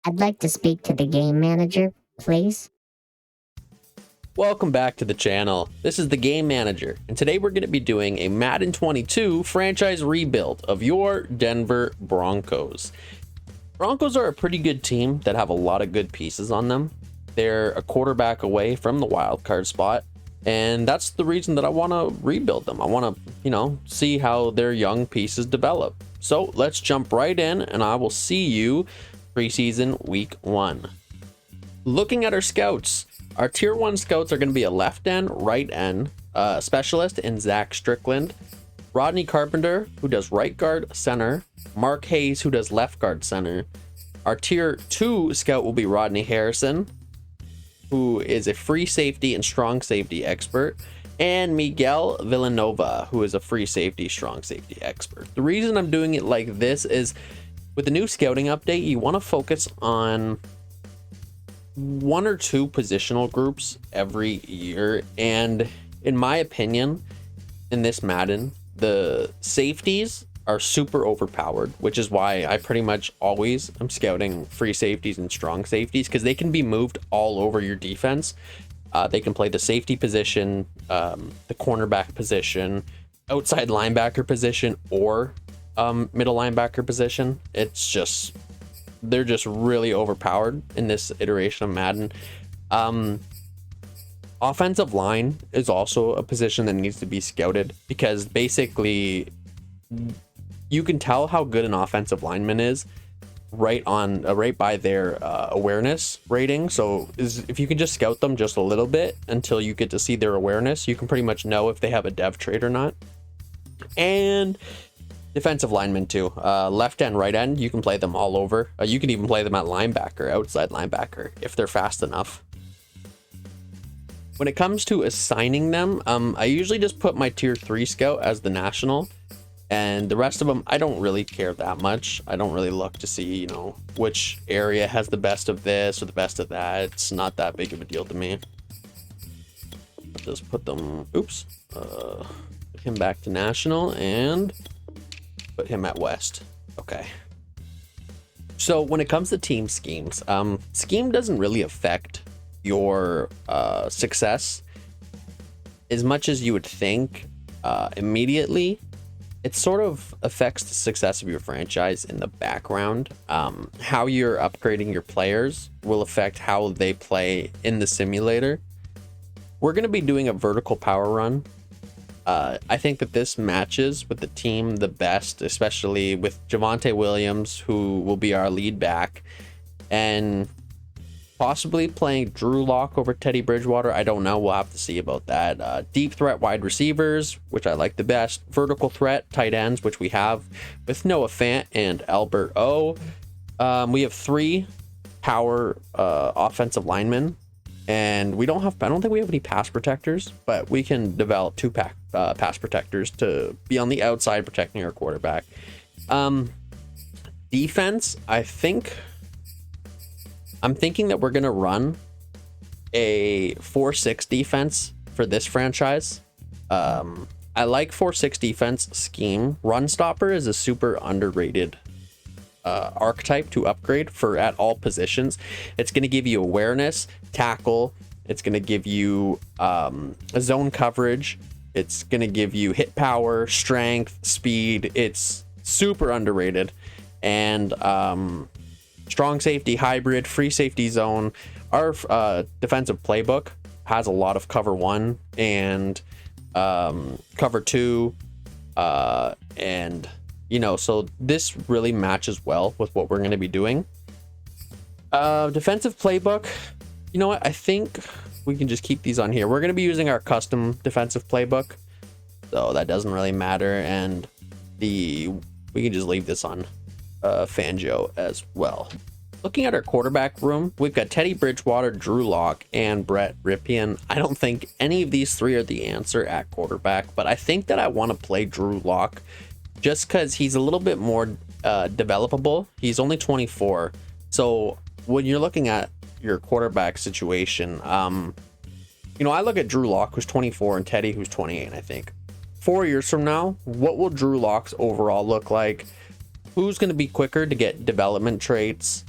I'd like to speak to the game manager, please. Welcome back to the channel. This is the Game Manager, and today we're going to be doing a Madden 22 franchise rebuild of your Denver Broncos. Broncos are a pretty good team that have a lot of good pieces on them. They're a quarterback away from the wild card spot, and that's the reason that I want to rebuild them. I want to, see how their young pieces develop. So let's jump right in, and I will see you preseason week 1. Looking at our scouts, our tier 1 scouts are going to be a left end, right end specialist in Zach Strickland, Rodney Carpenter, who does right guard center, Mark Hayes, who does left guard center. Our tier 2 scout will be Rodney Harrison, who is a free safety and strong safety expert, and Miguel Villanova, who is a free safety, strong safety expert. The reason I'm doing it like this is with the new scouting update, you want to focus on 1 or 2 positional groups every year, and in my opinion, in this Madden, the safeties are super overpowered, which is why I pretty much always am scouting free safeties and strong safeties, because they can be moved all over your defense. They can play the safety position, the cornerback position, outside linebacker position, or middle linebacker position. They're just really overpowered in this iteration of Madden. Offensive line is also a position that needs to be scouted, because basically you can tell how good an offensive lineman is right by their awareness rating. So if you can just scout them just a little bit until you get to see their awareness, you can pretty much know if they have a dev trait or not. And defensive linemen too, left end, right end, you can play them all over. You can even play them at linebacker, outside linebacker, if they're fast enough. When it comes to assigning them, I usually just put my tier 3 scout as the national, and the rest of them I don't really care that much. I don't really look to see which area has the best of this or the best of that. It's not that big of a deal to me. Just put them, put him back to national and put him at West. Okay. So when it comes to team schemes, scheme doesn't really affect your success as much as you would think immediately. It sort of affects the success of your franchise in the background. How you're upgrading your players will affect how they play in the simulator. We're going to be doing a vertical power run. I think that this matches with the team the best, especially with Javonte Williams, who will be our lead back, and possibly playing Drew Lock over Teddy Bridgewater. I don't know. We'll have to see about that. Deep threat wide receivers, which I like the best. Vertical threat tight ends, which we have with Noah Fant and Albert O. We have 3 power offensive linemen. And I don't think we have any pass protectors, but we can develop 2 pass protectors to be on the outside protecting our quarterback. Defense, I'm thinking that we're going to run a 4-6 defense for this franchise. I like 4-6 defense scheme. Run stopper is a super underrated archetype to upgrade for at all positions. It's going to give you awareness, tackle. It's going to give you a zone coverage. It's going to give you hit power, strength, speed. It's super underrated. And strong safety, hybrid, free safety zone. Our defensive playbook has a lot of cover 1 and cover 2 and so this really matches well with what we're going to be doing. Defensive playbook, you know what, I think we can just keep these on here. We're going to be using our custom defensive playbook, so that doesn't really matter, and we can just leave this on Fangio as well. Looking at our quarterback room, we've got Teddy Bridgewater, Drew Lock, and Brett Ripien. I don't think any of these 3 are the answer at quarterback, but I think that I want to play Drew Lock just because he's a little bit more developable. He's only 24. So when you're looking at your quarterback situation, I look at Drew Lock, who's 24, and Teddy, who's 28, I think. 4 years from now, what will Drew Lock's overall look like? Who's going to be quicker to get development traits?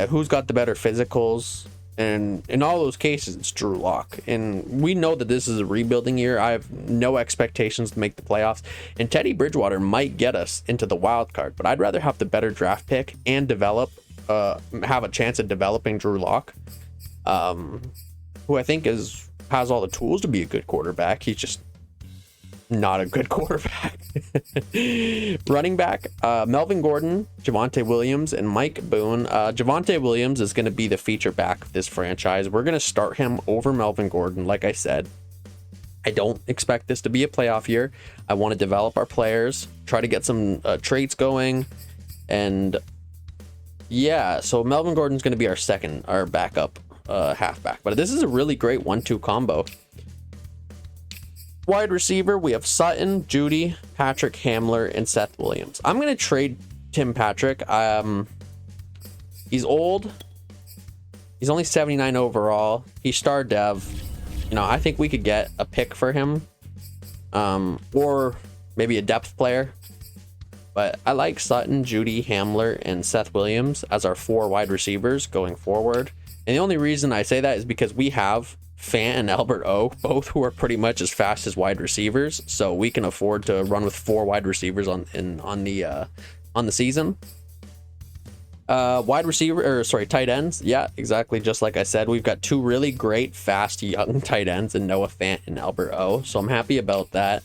who's got the better physicals. And in all those cases, it's Drew Lock. And we know that this is a rebuilding year. I have no expectations to make the playoffs. And Teddy Bridgewater might get us into the wild card. But I'd rather have the better draft pick and develop, have a chance at developing Drew Lock, who I think has all the tools to be a good quarterback. He's just not a good quarterback. Running back, Melvin Gordon, Javonte Williams, and Mike Boone. Javonte Williams is going to be the feature back of this franchise. We're going to start him over Melvin Gordon. Like I said, I don't expect this to be a playoff year. I want to develop our players, try to get some traits going, and yeah, so Melvin Gordon's going to be our backup halfback. But this is a really great 1-2 combo. Wide receiver, we have Sutton, Judy, Patrick Hamler, and Seth Williams. I'm going to trade Tim Patrick. He's old. He's only 79 overall. He's star dev. You know, I think we could get a pick for him, or maybe a depth player. But I like Sutton, Judy, Hamler, and Seth Williams as our 4 wide receivers going forward. And the only reason I say that is because we have Fant and Albert O, both who are pretty much as fast as wide receivers, so we can afford to run with 4 wide receivers on the season. Tight ends. Yeah, exactly. Just like I said, we've got 2 really great, fast, young tight ends in Noah Fant and Albert O, so I'm happy about that.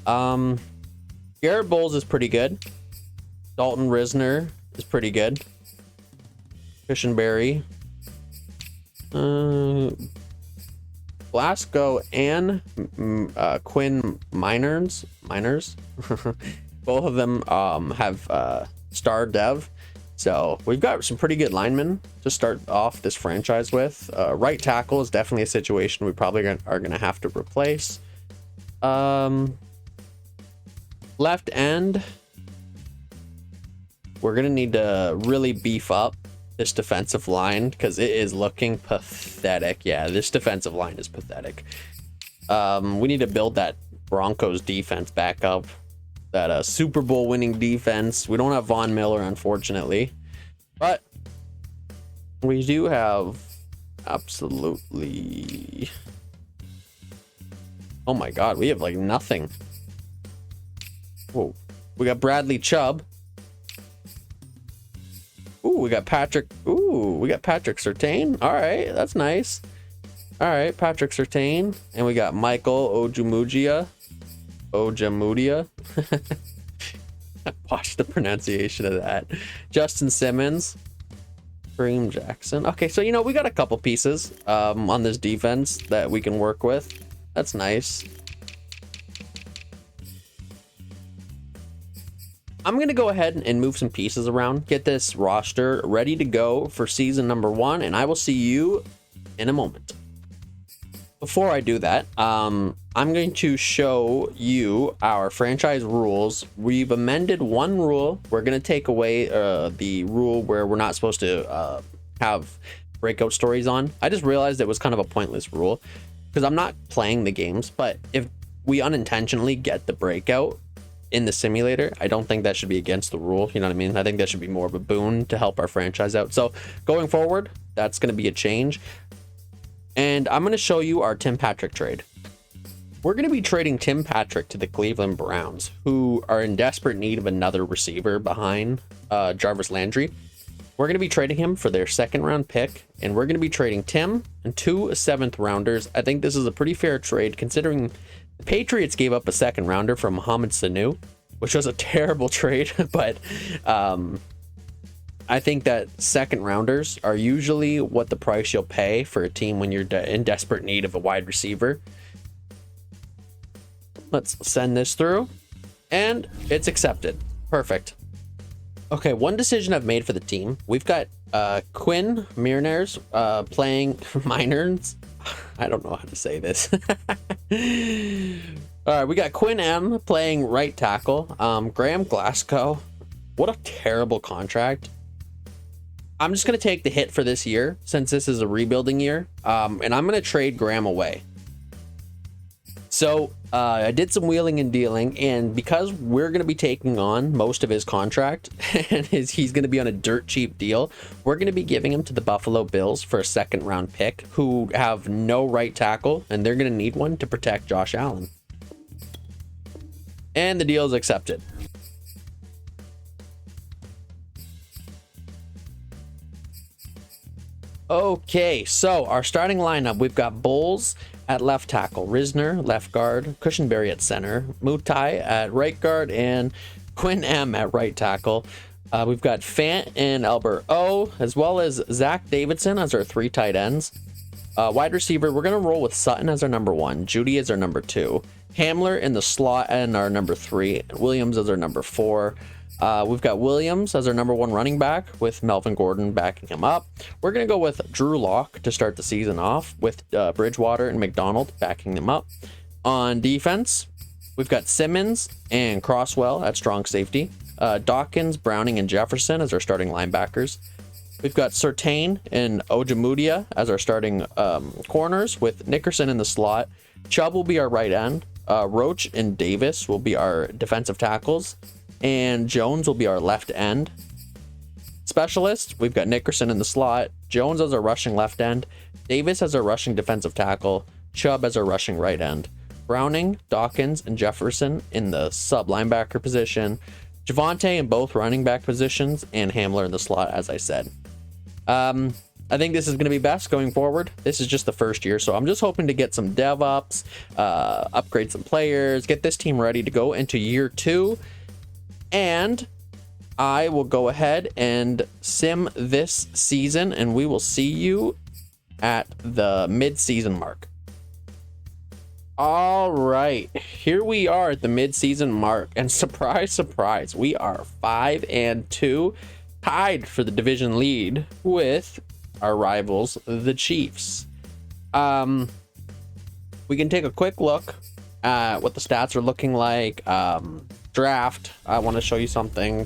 Garrett Bowles is pretty good. Dalton Risner is pretty good. Christian Berry. Blasco and Quinn Miners. Both of them have star dev. So we've got some pretty good linemen to start off this franchise with. Right tackle is definitely a situation we probably are going to have to replace. Left end, we're going to need to really beef up this defensive line because it is looking pathetic. Yeah, this defensive line is pathetic. We need to build that Broncos defense back up. That Super Bowl winning defense. We don't have Von Miller, unfortunately, but we do have absolutely. Oh my God, we have like nothing. Whoa, we got Bradley Chubb. Ooh, we got Patrick. Ooh, we got Patrick Surtain. All right, that's nice. All right, Patrick Surtain, and we got Michael Ojemudia. Watch the pronunciation of that. Justin Simmons, Kareem Jackson. Okay, so you know we got a couple pieces on this defense that we can work with. That's nice. I'm gonna go ahead and move some pieces around, get this roster ready to go for season number 1, and I will see you in a moment. Before I do that, I'm going to show you our franchise rules. We've amended one rule. We're going to take away the rule where we're not supposed to have breakout stories on. I just realized it was kind of a pointless rule because I'm not playing the games, but if we unintentionally get the breakout in the simulator, I don't think that should be against the rule. You know what I mean? I think that should be more of a boon to help our franchise out. So going forward, that's going to be a change. And I'm going to show you our Tim Patrick trade. We're going to be trading Tim Patrick to the Cleveland Browns, who are in desperate need of another receiver behind Jarvis Landry. We're going to be trading him for their 2nd round pick, and we're going to be trading Tim and 2 7th rounders. I think this is a pretty fair trade considering the Patriots gave up a 2nd rounder for Mohamed Sanu, which was a terrible trade, but I think that 2nd rounders are usually what the price you'll pay for a team when you're in desperate need of a wide receiver. Let's send this through, and it's accepted. Perfect. Okay, one decision I've made for the team. We've got Quinn Miners playing Miners. I don't know how to say this. All right, we got Quinn M playing right tackle. Graham Glasgow. What a terrible contract. I'm just going to take the hit for this year since this is a rebuilding year, and I'm going to trade Graham away. So I did some wheeling and dealing, and because we're going to be taking on most of his contract and he's going to be on a dirt cheap deal, we're going to be giving him to the Buffalo Bills for a second round pick, who have no right tackle, and they're going to need one to protect Josh Allen. And the deal is accepted. Okay, so our starting lineup, we've got Bowles at left tackle, Risner left guard, Cushenberry at center, Mutai at right guard, and Quinn M at right tackle. We've got Fant and Albert O, as well as Zach Davidson as our 3 tight ends. Wide receiver, we're going to roll with Sutton as our number 1, Judy as our number 2, Hamler in the slot and our number 3, Williams as our number 4. We've got Williams as our number 1 running back with Melvin Gordon backing him up. We're going to go with Drew Lock to start the season off with Bridgewater and McDonald backing them up. On defense, we've got Simmons and Crosswell at strong safety. Dawkins, Browning, and Jefferson as our starting linebackers. We've got Surtain and Ojemudia as our starting corners with Nickerson in the slot. Chubb will be our right end. Roach and Davis will be our defensive tackles. And Jones will be our left end. Specialist, we've got Nickerson in the slot, Jones as our rushing left end, Davis as our rushing defensive tackle, Chubb as our rushing right end, Browning, Dawkins, and Jefferson in the sub linebacker position, Javonte in both running back positions, and Hamler in the slot, as I said. I think this is going to be best going forward. This is just the first year, so I'm just hoping to get some DevOps, upgrade some players, get this team ready to go into year 2. And I will go ahead and sim this season, and we will see you at the mid-season mark. All right, here we are at the mid-season mark, and surprise, surprise, we are 5-2, tied for the division lead with our rivals, the Chiefs. We can take a quick look at what the stats are looking like. Draft, I want to show you something.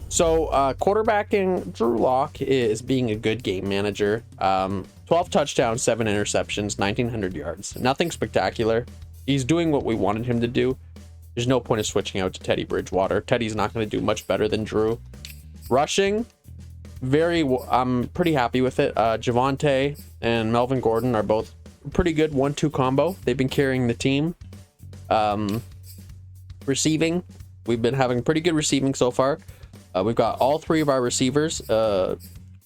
So quarterbacking, Drew Lock is being a good game manager. 12 touchdowns, 7 interceptions, 1,900 yards. Nothing spectacular. He's doing what we wanted him to do. There's no point of switching out to Teddy Bridgewater. Teddy's not going to do much better than Drew. Rushing, I'm pretty happy with it. Javonte and Melvin Gordon are both pretty good 1-2 combo. They've been carrying the team. Receiving, we've been having pretty good receiving so far. We've got all 3 of our receivers,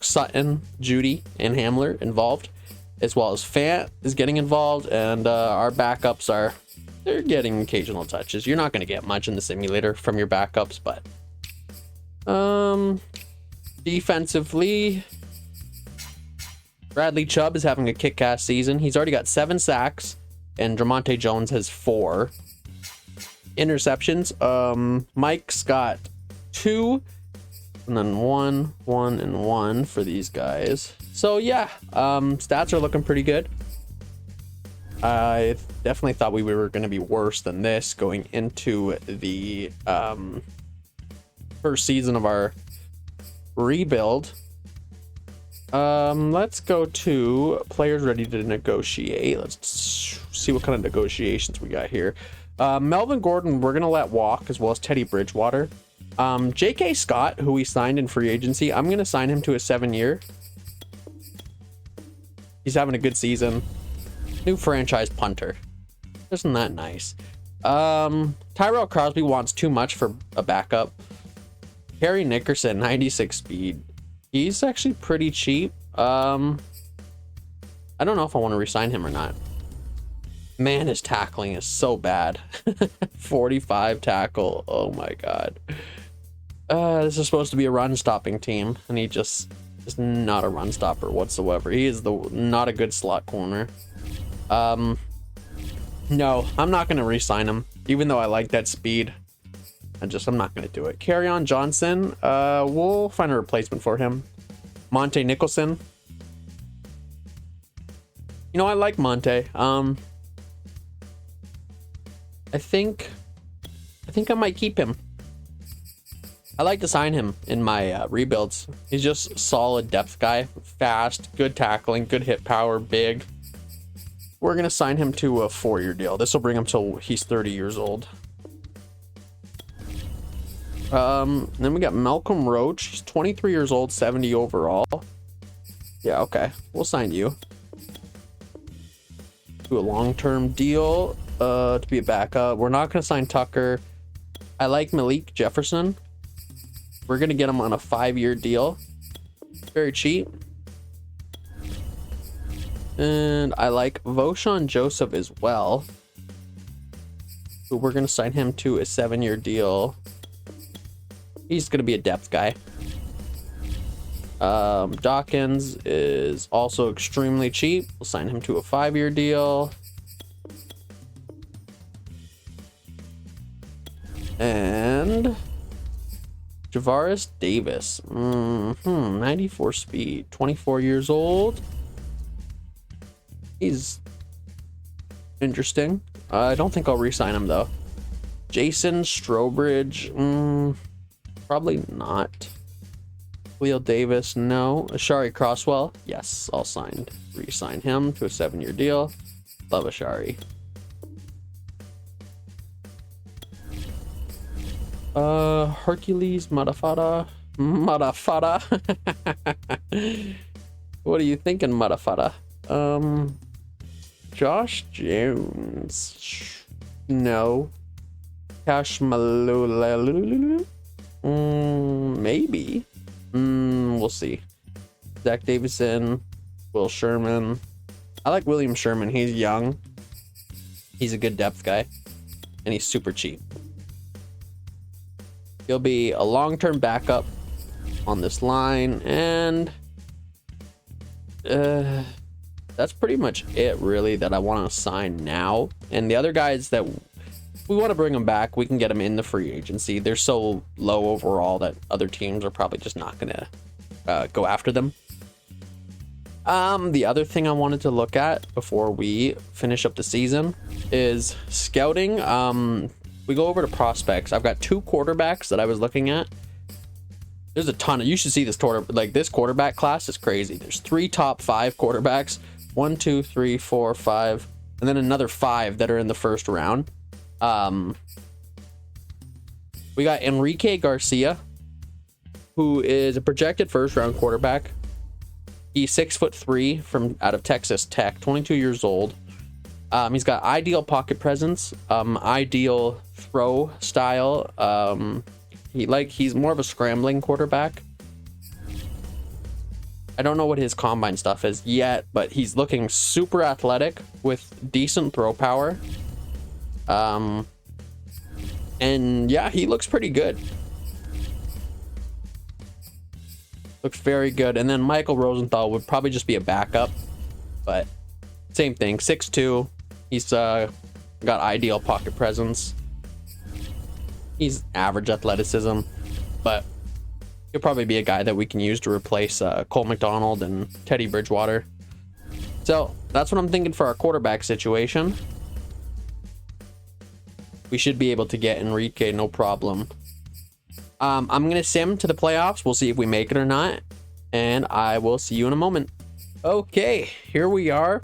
Sutton, Judy, and Hamler involved, as well as Fant is getting involved, and our backups they're getting occasional touches. You're not going to get much in the simulator from your backups, but defensively, Bradley Chubb is having a kick-ass season. He's already got 7 sacks, and Dramonte Jones has 4 interceptions. Mike's got 2, and then 1, 1, and 1 for these guys. So yeah, stats are looking pretty good. I definitely thought we were going to be worse than this going into the first season of our rebuild. Let's go to players ready to negotiate. Let's see what kind of negotiations we got here. Melvin Gordon, we're going to let walk, as well as Teddy Bridgewater. J.K. Scott, who we signed in free agency, I'm going to sign him to a 7-year. He's having a good season. New franchise punter. Isn't that nice? Tyrell Crosby wants too much for a backup. Harry Nickerson, 96 speed. He's actually pretty cheap. I don't know if I want to resign him or not. Man, his tackling is so bad. 45 tackle. Oh my god. This is supposed to be a run stopping team, and he just is not a run stopper whatsoever. He is not a good slot corner. No, I'm not gonna re-sign him, even though I like that speed. I'm not gonna do it. Kerryon Johnson, we'll find a replacement for him. Monte Nicholson. You know, I like Monte. I think I might keep him. I like to sign him in my rebuilds. He's just a solid depth guy, fast, good tackling, good hit power, big. we're going to sign him to a 4-year deal. This will bring him till he's 30 years old. Then we got Malcolm Roach. He's 23 years old, 70 overall. Yeah, okay. We'll sign you to a long-term deal to be a backup. We're not going to sign Tucker. I like Malik Jefferson. We're going to get him on a 5-year deal. Very cheap. And I like Voshon Joseph as well. But we're going to sign him to a 7-year deal. He's going to be a depth guy. Dawkins is also extremely cheap. We'll sign him to a 5-year deal. And Javaris Davis. 94 speed. 24 years old. He's interesting. I don't think I'll re-sign him though. Jason Strobridge. Probably not. Leo Davis, no. Ashari Crosswell, yes, I'll re-sign him to a 7-year deal. Love Ashari. Hercules Matafada. What are you thinking, Matafada? Josh Jones, no. Cash Malula. Maybe. We'll see. Zach Davison, Will Sherman. I like William Sherman. He's young. He's a good depth guy. And he's super cheap. He'll be a long-term backup on this line. And that's pretty much it, really, that I want to sign now. And the other guys that we want to bring them back, we can get them in the free agency. They're so low overall that other teams are probably just not going to go after them. The other thing I wanted to look at before we finish up the season is scouting. We go over to prospects. I've got 2 quarterbacks that I was looking at. There's a ton of, you should see this this quarterback class is crazy. There's 3 top 5 quarterbacks, 1, 2, 3, 4, 5, and then another 5 that are in the first round. We got Enrique Garcia, who is a projected first-round quarterback. He's 6'3" from out of Texas Tech, 22 years old. He's got ideal pocket presence, ideal throw style. He's more of a scrambling quarterback. I don't know what his combine stuff is yet, but he's looking super athletic with decent throw power. And yeah, he looks pretty good. Looks very good. And then Michael Rosenthal would probably just be a backup, but same thing. 6'2". He's got ideal pocket presence. He's average athleticism, but he'll probably be a guy that we can use to replace Cole McDonald and Teddy Bridgewater. So that's what I'm thinking for our quarterback situation. We should be able to get Enrique, no problem. I'm going to sim to the playoffs. We'll see if we make it or not. And I will see you in a moment. Okay, here we are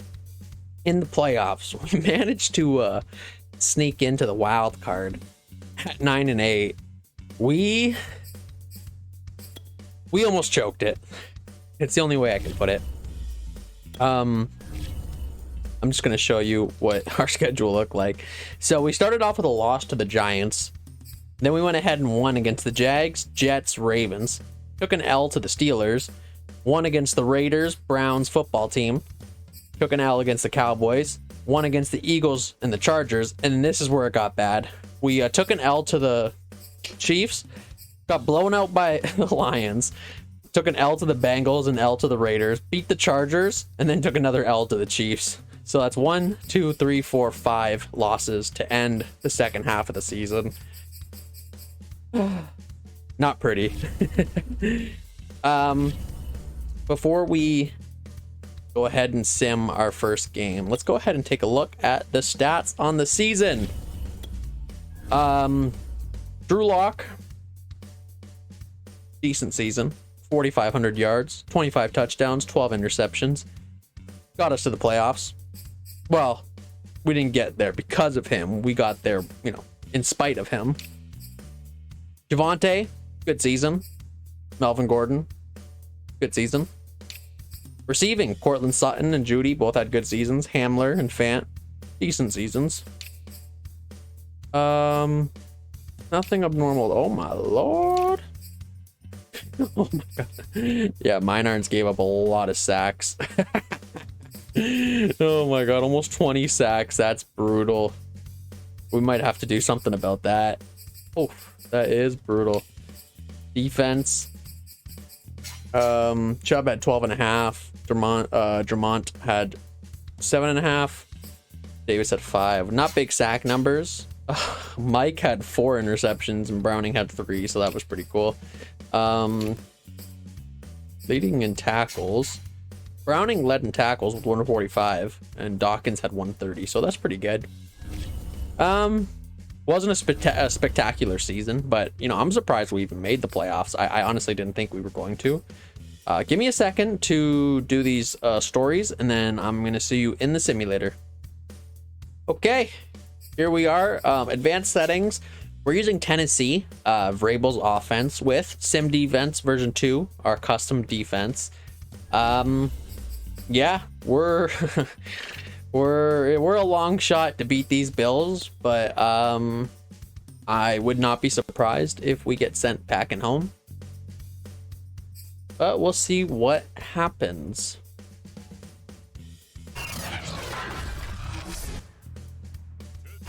in the playoffs. We managed to sneak into the wild card at 9-8. We almost choked it. It's the only way I can put it. I'm just going to show you what our schedule looked like. So we started off with a loss to the Giants. Then we went ahead and won against the Jags, Jets, Ravens. Took an L to the Steelers. Won against the Raiders, Browns football team. Took an L against the Cowboys. Won against the Eagles and the Chargers. And this is where it got bad. We took an L to the Chiefs. Got blown out by the Lions. Took an L to the Bengals and L to the Raiders. Beat the Chargers. And then took another L to the Chiefs. So that's 1, 2, 3, 4, 5 losses to end the second half of the season. Not pretty. Before we go ahead and sim our first game, let's go ahead and take a look at the stats on the season. Drew Lock, decent season. 4,500 yards, 25 touchdowns, 12 interceptions. Got us to the playoffs. Well, we didn't get there because of him. We got there, you know, in spite of him. Javonte, good season. Melvin Gordon, good season. Receiving, Cortland Sutton and Judy both had good seasons. Hamler and Fant, decent seasons. Nothing abnormal. Oh my lord. Oh my god. Yeah, Minards gave up a lot of sacks. Oh my god, almost 20 sacks. That's brutal. We might have to do something about that. Oh, that is brutal. Defense. Chubb had 12.5. Drummond had 7.5. Davis had 5. Not big sack numbers. Mike had 4 interceptions and Browning had 3, so that was pretty cool. Leading in tackles. Browning led in tackles with 145 and Dawkins had 130, so that's pretty good. Wasn't a spectacular season, but you know, I'm surprised we even made the playoffs. I honestly didn't think we were going to. Give me a second to do these stories, and then I'm gonna see you in the simulator. Okay, here we are. Advanced settings. We're using Tennessee, Vrabel's offense with Sim Defense version 2, our custom defense. Yeah, we're we're a long shot to beat these Bills, but I would not be surprised if we get sent packing home. But we'll see what happens.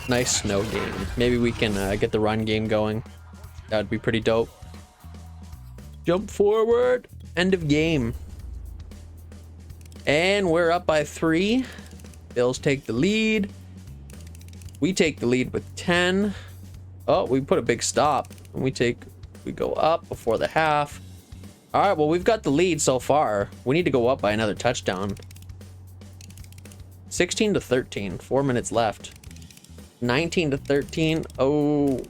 Nice snow game. Maybe we can get the run game going. That would be pretty dope. Jump forward. End of game. And we're up by 3. Bills take the lead. We take the lead with 10. Oh, we put a big stop. And we go up before the half. All right, well, we've got the lead so far. We need to go up by another touchdown. 16-13, 4 minutes left. 19-13. Oh.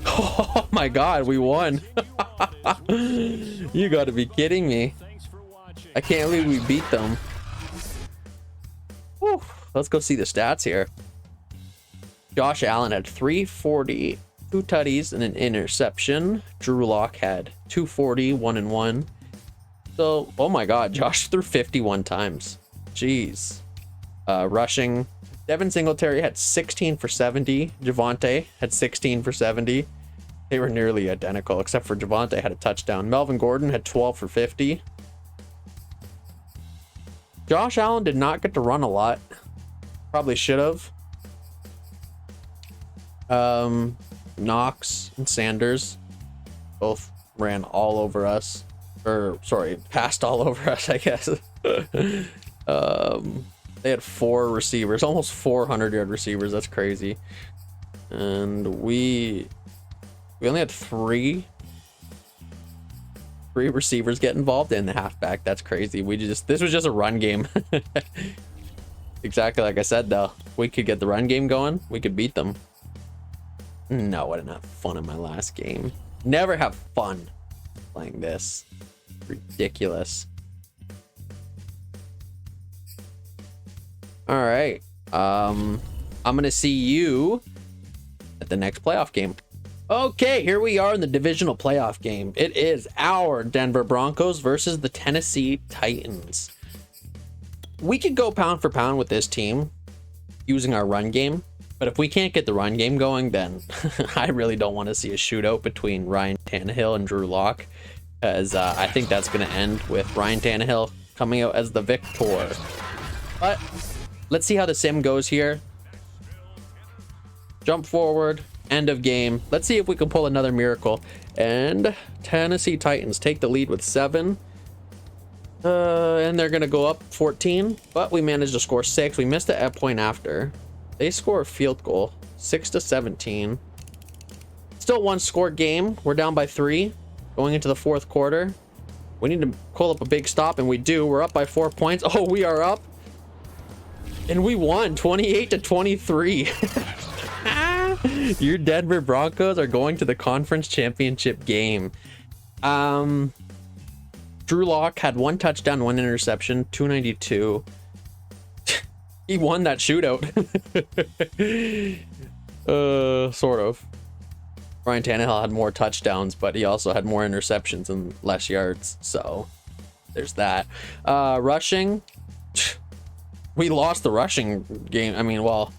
Oh my god, we won. You gotta be kidding me. I can't believe we beat them. Whew. Let's go see the stats here. Josh Allen had 340, 2 tutties, and an interception. Drew Lock had 240, 1 and 1. So, oh my god, Josh threw 51 times. Jeez. Rushing. Devin Singletary had 16 for 70. Javonte had 16 for 70. They were nearly identical, except for Javonte had a touchdown. Melvin Gordon had 12 for 50. Josh Allen did not get to run a lot. Probably should have. Knox and Sanders both ran all over us. Or, sorry, passed all over us, I guess. They had 4 receivers, almost 400-yard receivers. That's crazy. And we only had 3 receivers get involved in the halfback. That's crazy. This was just a run game. Exactly like I said, though. If we could get the run game going, we could beat them. No, I didn't have fun in my last game. Never have fun playing this. Ridiculous. All right. I'm gonna see you at the next playoff game. Okay, here we are in the divisional playoff game. It is our Denver Broncos versus the Tennessee Titans. We could go pound for pound with this team using our run game, but if we can't get the run game going, then I really don't want to see a shootout between Ryan Tannehill and Drew Lock, as I think that's going to end with Ryan Tannehill coming out as the victor. But let's see how the sim goes here. Jump forward. End of game. Let's see if we can pull another miracle. And Tennessee Titans take the lead with 7. And they're going to go up 14. But we managed to score 6. We missed it point after. They score a field goal. 6-17. Still 1-score game. We're down by 3. Going into the 4th quarter. We need to call up a big stop, and we do. We're up by 4 points. Oh, we are up. And we won 28-23. Your Denver Broncos are going to the conference championship game. Drew Lock had 1 touchdown, 1 interception, 292. He won that shootout. Sort of. Ryan Tannehill had more touchdowns, but he also had more interceptions and less yards. So there's that. Rushing. We lost the rushing game. I mean, well,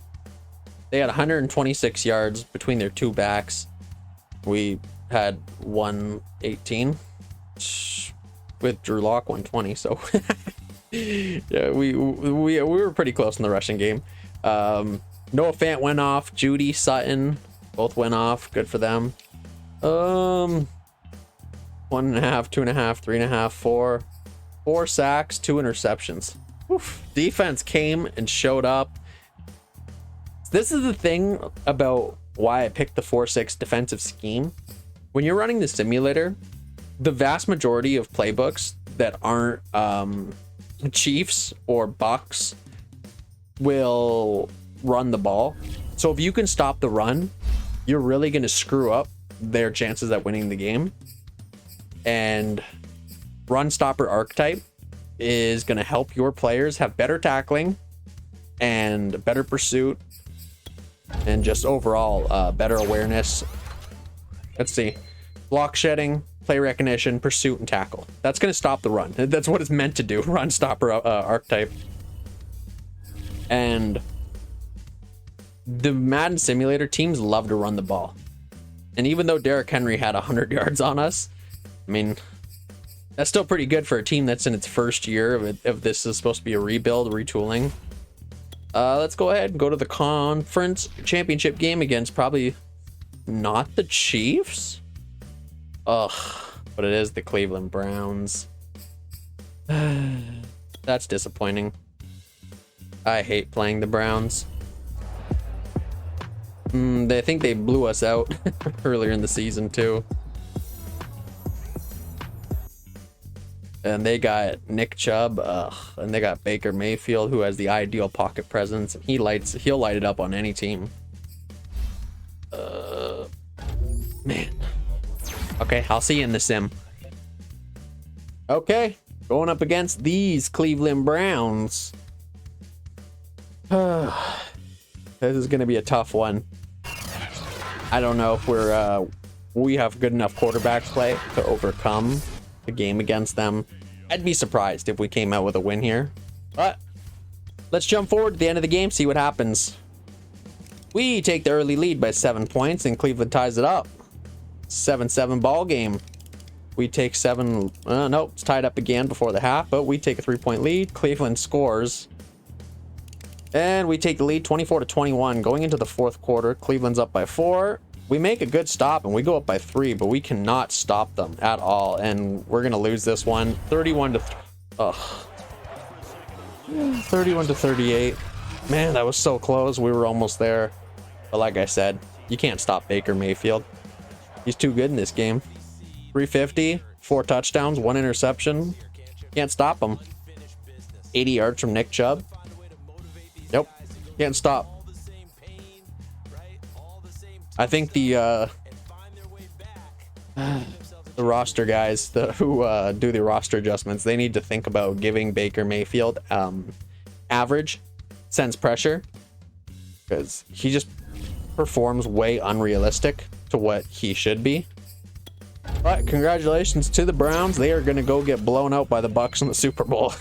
they had 126 yards between their two backs. We had 118 with Drew Lock 120. So yeah, we were pretty close in the rushing game. Noah Fant went off. Judy, Sutton both went off. Good for them. 1.5, 2.5, 3.5, 4 sacks, 2 interceptions. Oof. Defense came and showed up. This is the thing about why I picked the 4-6 defensive scheme. When you're running the simulator, the vast majority of playbooks that aren't Chiefs or Bucks will run the ball. So if you can stop the run, you're really going to screw up their chances at winning the game. And run stopper archetype is going to help your players have better tackling and better pursuit and just overall better awareness. Let's see. Block shedding, play recognition, pursuit, and tackle. That's going to stop the run. That's what it's meant to do. Run stopper archetype. And the Madden simulator teams love to run the ball. And even though Derrick Henry had 100 yards on us, I mean, that's still pretty good for a team that's in its first year of this is supposed to be a rebuild, retooling. Let's go ahead and go to the conference championship game against probably not the Chiefs. Ugh, but it is the Cleveland Browns. That's disappointing. I hate playing the Browns. I think they blew us out earlier in the season too. And they got Nick Chubb, and they got Baker Mayfield, who has the ideal pocket presence. He'll light it up on any team. Man. Okay, I'll see you in the sim. Okay, going up against these Cleveland Browns. This is gonna be a tough one. I don't know if we have good enough quarterback play to overcome the game against them. I'd be surprised if we came out with a win here, but let's jump forward to the end of the game, see what happens. We take the early lead by 7 points and Cleveland ties it up. 7-7 ball game. We take 7. Nope, it's tied up again before the half, but we take a 3-point lead. Cleveland scores and we take the lead 24-21 going into the fourth quarter. Cleveland's up by 4. We make a good stop and we go up by 3, but we cannot stop them at all. And we're going to lose this one 31-38. Man, that was so close. We were almost there. But like I said, you can't stop Baker Mayfield. He's too good in this game. 350, 4 touchdowns, 1 interception. Can't stop him. 80 yards from Nick Chubb. Nope. Can't stop. I think the roster guys who do the roster adjustments, they need to think about giving Baker Mayfield average sense pressure, because he just performs way unrealistic to what he should be. But congratulations to the Browns. They are going to go get blown out by the Bucks in the Super Bowl.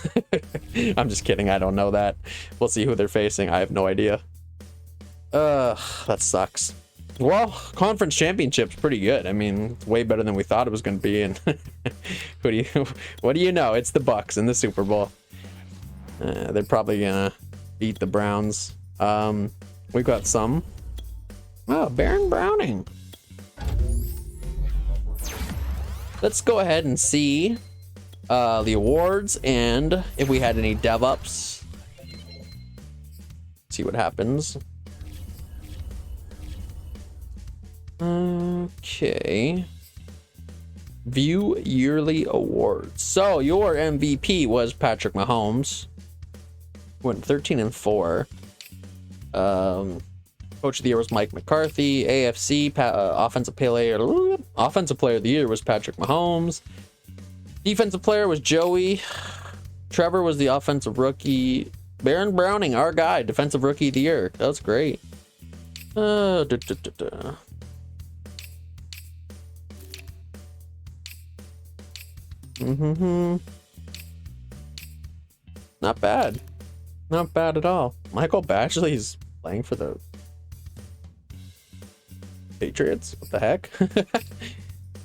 I'm just kidding. I don't know that. We'll see who they're facing. I have no idea. That sucks. Well, conference championship's pretty good. I mean, it's way better than we thought it was going to be. And what do you know? It's the Bucks in the Super Bowl. They're probably gonna beat the Browns. We got some. Oh, Baron Browning. Let's go ahead and see the awards and if we had any dev ups. See what happens. Okay. View yearly awards. So your MVP was Patrick Mahomes. Went 13-4. Coach of the year was Mike McCarthy. AFC offensive player of the year was Patrick Mahomes. Defensive player was Joey. Trevor was the offensive rookie. Baron Browning, our guy, defensive rookie of the year. That was great. Not bad. Not bad at all. Michael Batchley's playing for the Patriots? What the heck?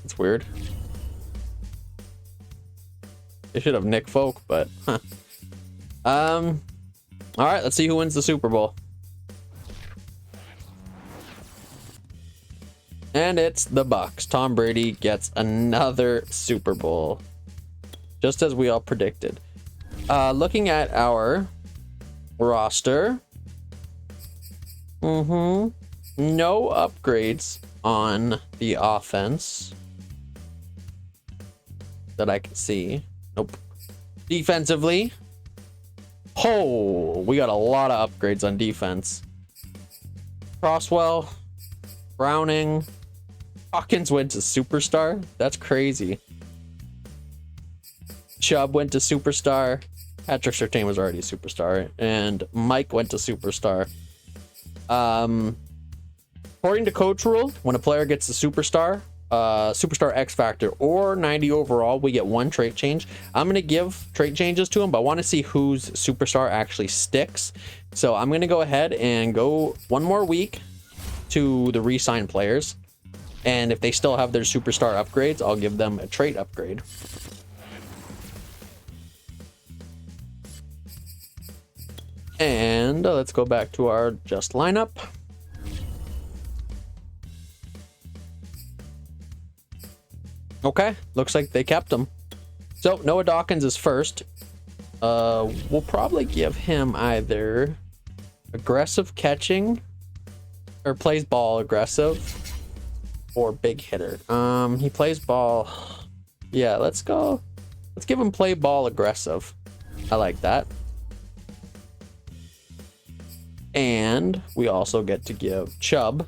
It's weird. They should have Nick Folk, but huh. All right, let's see who wins the Super Bowl. And it's the Bucks. Tom Brady gets another Super Bowl, just as we all predicted. Looking at our roster, no upgrades on the offense that I can see. Nope. Defensively, we got a lot of upgrades on defense. Crosswell, Browning, Dawkins went to superstar. That's crazy. Chubb went to superstar. Patrick Surtain was already a superstar, and Mike went to superstar. According to Coach Rule, when a player gets a superstar, superstar X Factor, or 90 overall, we get one trait change. I'm going to give trait changes to him, but I want to see whose superstar actually sticks. So I'm going to go ahead and go one more week to the Resigning Players. And if they still have their superstar upgrades, I'll give them a trait upgrade. And let's go back to our just lineup. Okay, looks like they kept him. So Noah Dawkins is first. We'll probably give him either aggressive catching or plays ball aggressive or big hitter. He plays ball. Yeah, let's go. Let's give him play ball aggressive. I like that. And we also get to give Chubb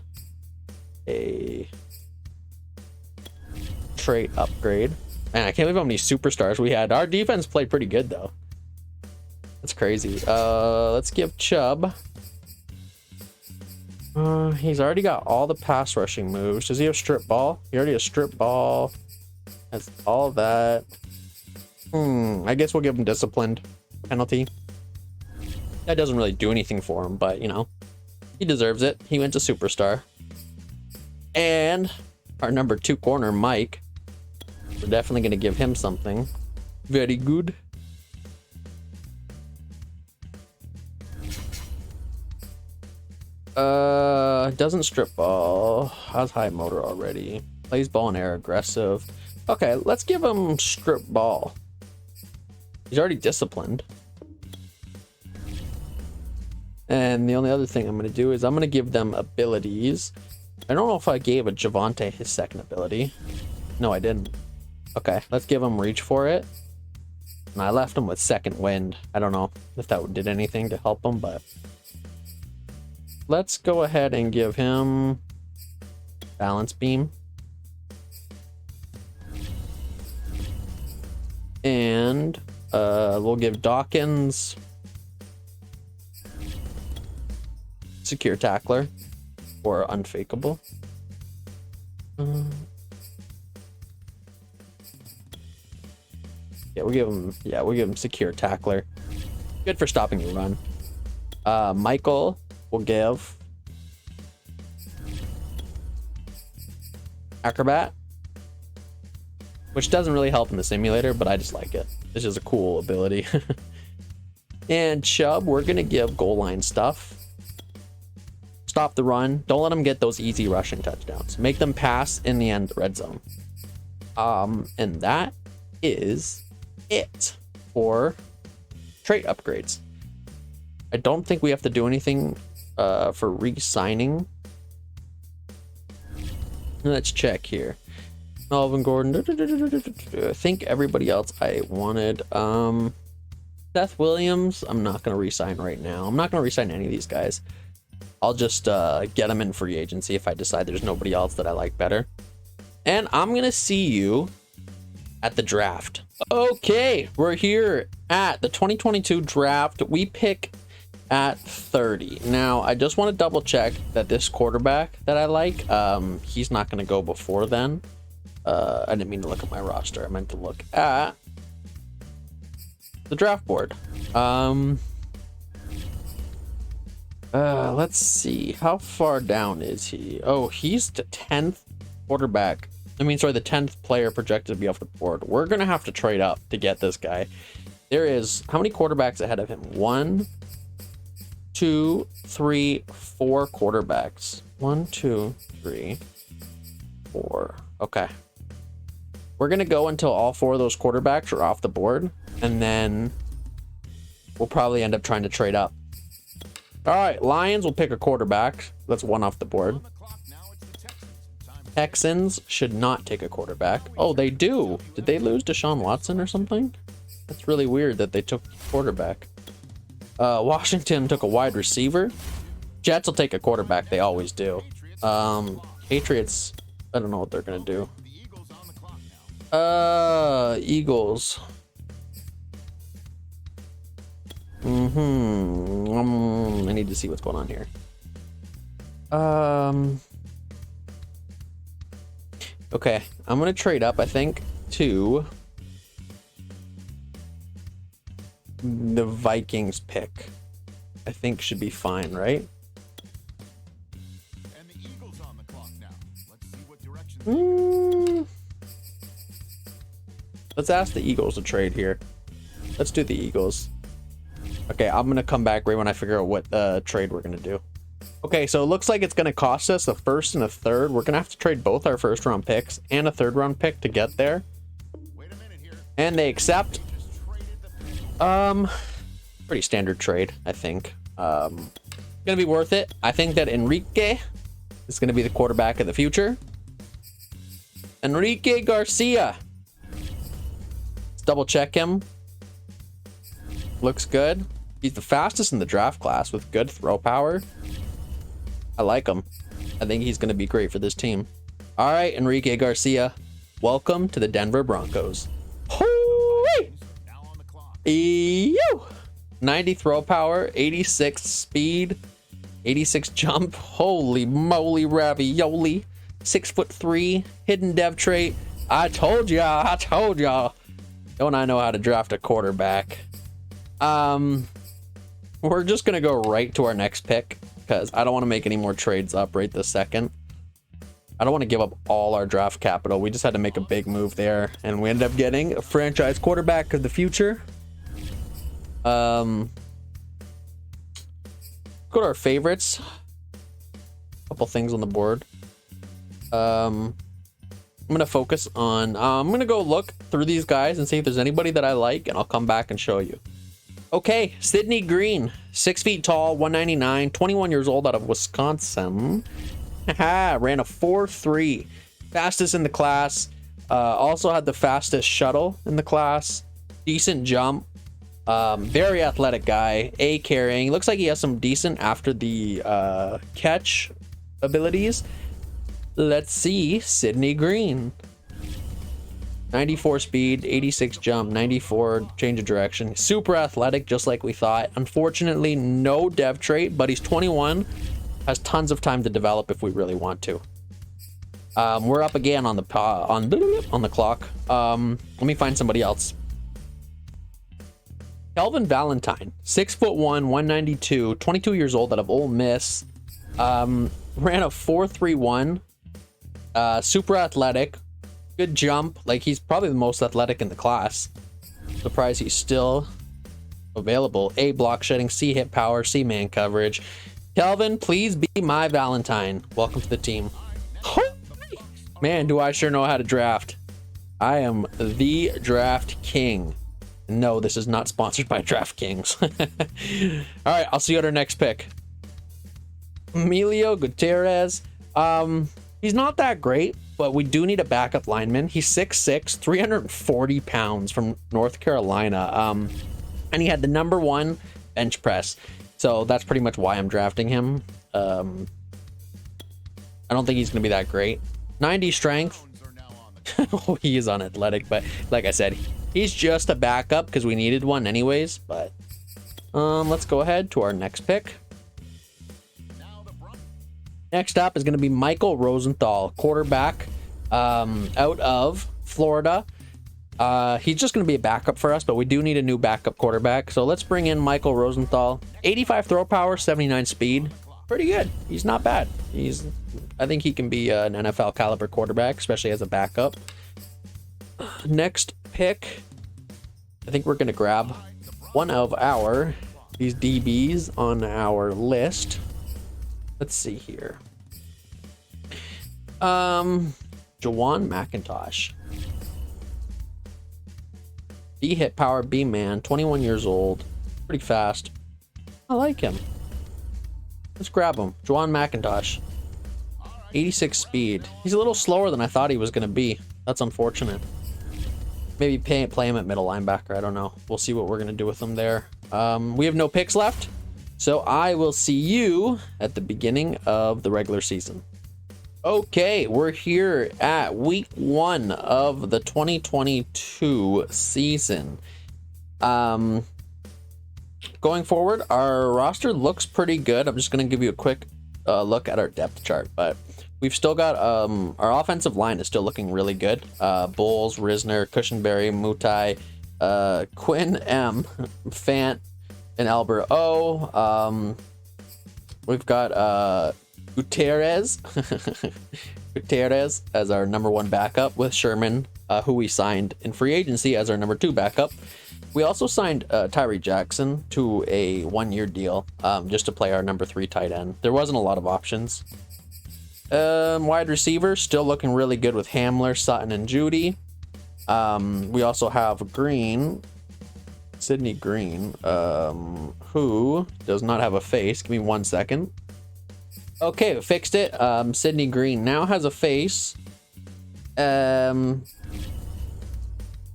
a trait upgrade. And I can't believe how many superstars we had. Our defense played pretty good though. That's crazy. Let's give Chubb. He's already got all the pass rushing moves. Does he have strip ball? He already has strip ball. That's all of that. I guess we'll give him disciplined penalty. That doesn't really do anything for him, but you know, he deserves it. He went to superstar. And our number 2 corner, Mike, we're definitely going to give him something very good. Doesn't strip ball, has high motor already, plays ball in air, aggressive. Okay, let's give him strip ball. He's already disciplined. And the only other thing I'm going to do is I'm going to give them abilities. I don't know if I gave a Javante his second ability. No, I didn't. Okay, let's give him reach for it. And I left him with second wind. I don't know if that did anything to help him, but let's go ahead and give him balance beam. And we'll give Dawkins secure tackler or unfakeable. We'll give him secure tackler. Good for stopping the run. Michael will give acrobat, which doesn't really help in the simulator, but I just like it. This is a cool ability. And Chubb, we're gonna give goal line stuff. Stop the run. Don't let them get those easy rushing touchdowns. Make them pass in the end red zone. And that is it for trait upgrades. I don't think we have to do anything for re-signing. Let's check here. Melvin Gordon. I think everybody else I wanted. Seth Williams, I'm not going to re-sign right now. I'm not going to re-sign any of these guys. I'll just get them in free agency if I decide there's nobody else that I like better. And I'm going to see you at the draft. Okay, we're here at the 2022 draft. We pick at 30. Now, I just want to double check that this quarterback that I like, he's not going to go before then. I didn't mean to look at my roster. I meant to look at the draft board. Let's see. How far down is he? Oh, he's the 10th quarterback. I mean, sorry, the 10th player projected to be off the board. We're going to have to trade up to get this guy. There is, how many quarterbacks ahead of him? 1, 2, 3, 4 quarterbacks. 1, 2, 3, 4. Okay. We're going to go until all 4 of those quarterbacks are off the board, and then we'll probably end up trying to trade up. All right, Lions will pick a quarterback. That's 1 off the board. Texans should not take a quarterback. Oh, they do. Did they lose Deshaun Watson or something? That's really weird that they took a quarterback. Washington took a wide receiver. Jets will take a quarterback. They always do. Patriots, I don't know what they're going to do. Eagles. I need to see what's going on here. Okay, I'm gonna trade up, I think, to the Vikings pick. I think should be fine, right? And the Eagles on the clock now. Let's see what direction. Let's ask the Eagles to trade here. Let's do the Eagles. Okay, I'm gonna come back right when I figure out what trade we're gonna do. Okay, so it looks like it's gonna cost us a first and a third. We're gonna have to trade both our first round picks and a third round pick to get there. Wait a minute here. And they accept. Pretty standard trade, I think. Gonna be worth it. I think that Enrique is gonna be the quarterback of the future. Enrique Garcia. Let's double check him. Looks good. He's the fastest in the draft class with good throw power. I like him. I think he's going to be great for this team. All right, Enrique Garcia, welcome to the Denver Broncos. Hoo-wee! 90 throw power, 86 speed, 86 jump. Holy moly, ravioli. 6'3", hidden dev trait. I told y'all. Don't I know how to draft a quarterback? We're just gonna go right to our next pick because I don't want to make any more trades up right this second. I don't want to give up all our draft capital. We just had to make a big move there, and we ended up getting a franchise quarterback of the future. Go to our favorites. Couple things on the board. I'm gonna focus on. I'm gonna go look through these guys and see if there's anybody that I like, and I'll come back and show you. Okay, Sidney Green, 6 feet tall, 199, 21 years old, out of Wisconsin. Ran a 4.3, fastest in the class. Also had the fastest shuttle in the class. Decent jump. Very athletic guy. A carrying. Looks like he has some decent after the catch abilities. Let's see, Sidney Green. 94 speed, 86 jump, 94 change of direction. Super athletic, just like we thought. Unfortunately, no dev trait, but he's 21. Has tons of time to develop if we really want to. We're up again on the clock. Let me find somebody else. Kelvin Valentine, 6'1", 192, 22 years old, out of Ole Miss. Ran a 4.31. Super athletic. Good jump. Like, he's probably the most athletic in the class. Surprised he's still available. A block shedding, C hit power, C man coverage. Kelvin, please be my Valentine. Welcome to the team. Man, do I sure know how to draft. I am the draft king. No, this is not sponsored by DraftKings. All right, I'll see you at our next pick. Emilio Gutierrez. He's not that great, but we do need a backup lineman. He's 6'6", 340 pounds from North Carolina. And he had the #1 bench press. So that's pretty much why I'm drafting him. I don't think he's going to be that great. 90 strength. Oh, he is unathletic, but like I said, he's just a backup because we needed one anyways. But let's go ahead to our next pick. Next up is going to be Michael Rosenthal, quarterback out of Florida. He's just going to be a backup for us, but we do need a new backup quarterback. So let's bring in Michael Rosenthal. 85 throw power, 79 speed. Pretty good. He's not bad. I think he can be an NFL caliber quarterback, especially as a backup. Next pick, I think we're going to grab one of these DBs on our list. Let's see here. Jawan McIntosh. B hit power, B man, 21 years old, pretty fast. I like him. Let's grab him. Jawan McIntosh. 86 speed. He's a little slower than I thought he was going to be. That's unfortunate. Maybe play him at middle linebacker. I don't know. We'll see what we're going to do with him there. We have no picks left. So I will see you at the beginning of the regular season. Okay, we're here at week 1 of the 2022 season. Going forward, our roster looks pretty good. I'm just going to give you a quick look at our depth chart, but we've still got our offensive line is still looking really good. Bowles, Risner, Cushenberry, Mutai, Quinn M, Fant, and Albert O. We've got Gutierrez as our number 1 backup, with Sherman, who we signed in free agency, as our number 2 backup. We also signed Tyree Jackson to a 1-year deal, just to play our number 3 tight end. There wasn't a lot of options. Wide receiver still looking really good with Hamler, Sutton, and Judy. We also have Sidney Green, who does not have a face. Give me 1 second. Okay, fixed it. Sidney Green now has a face.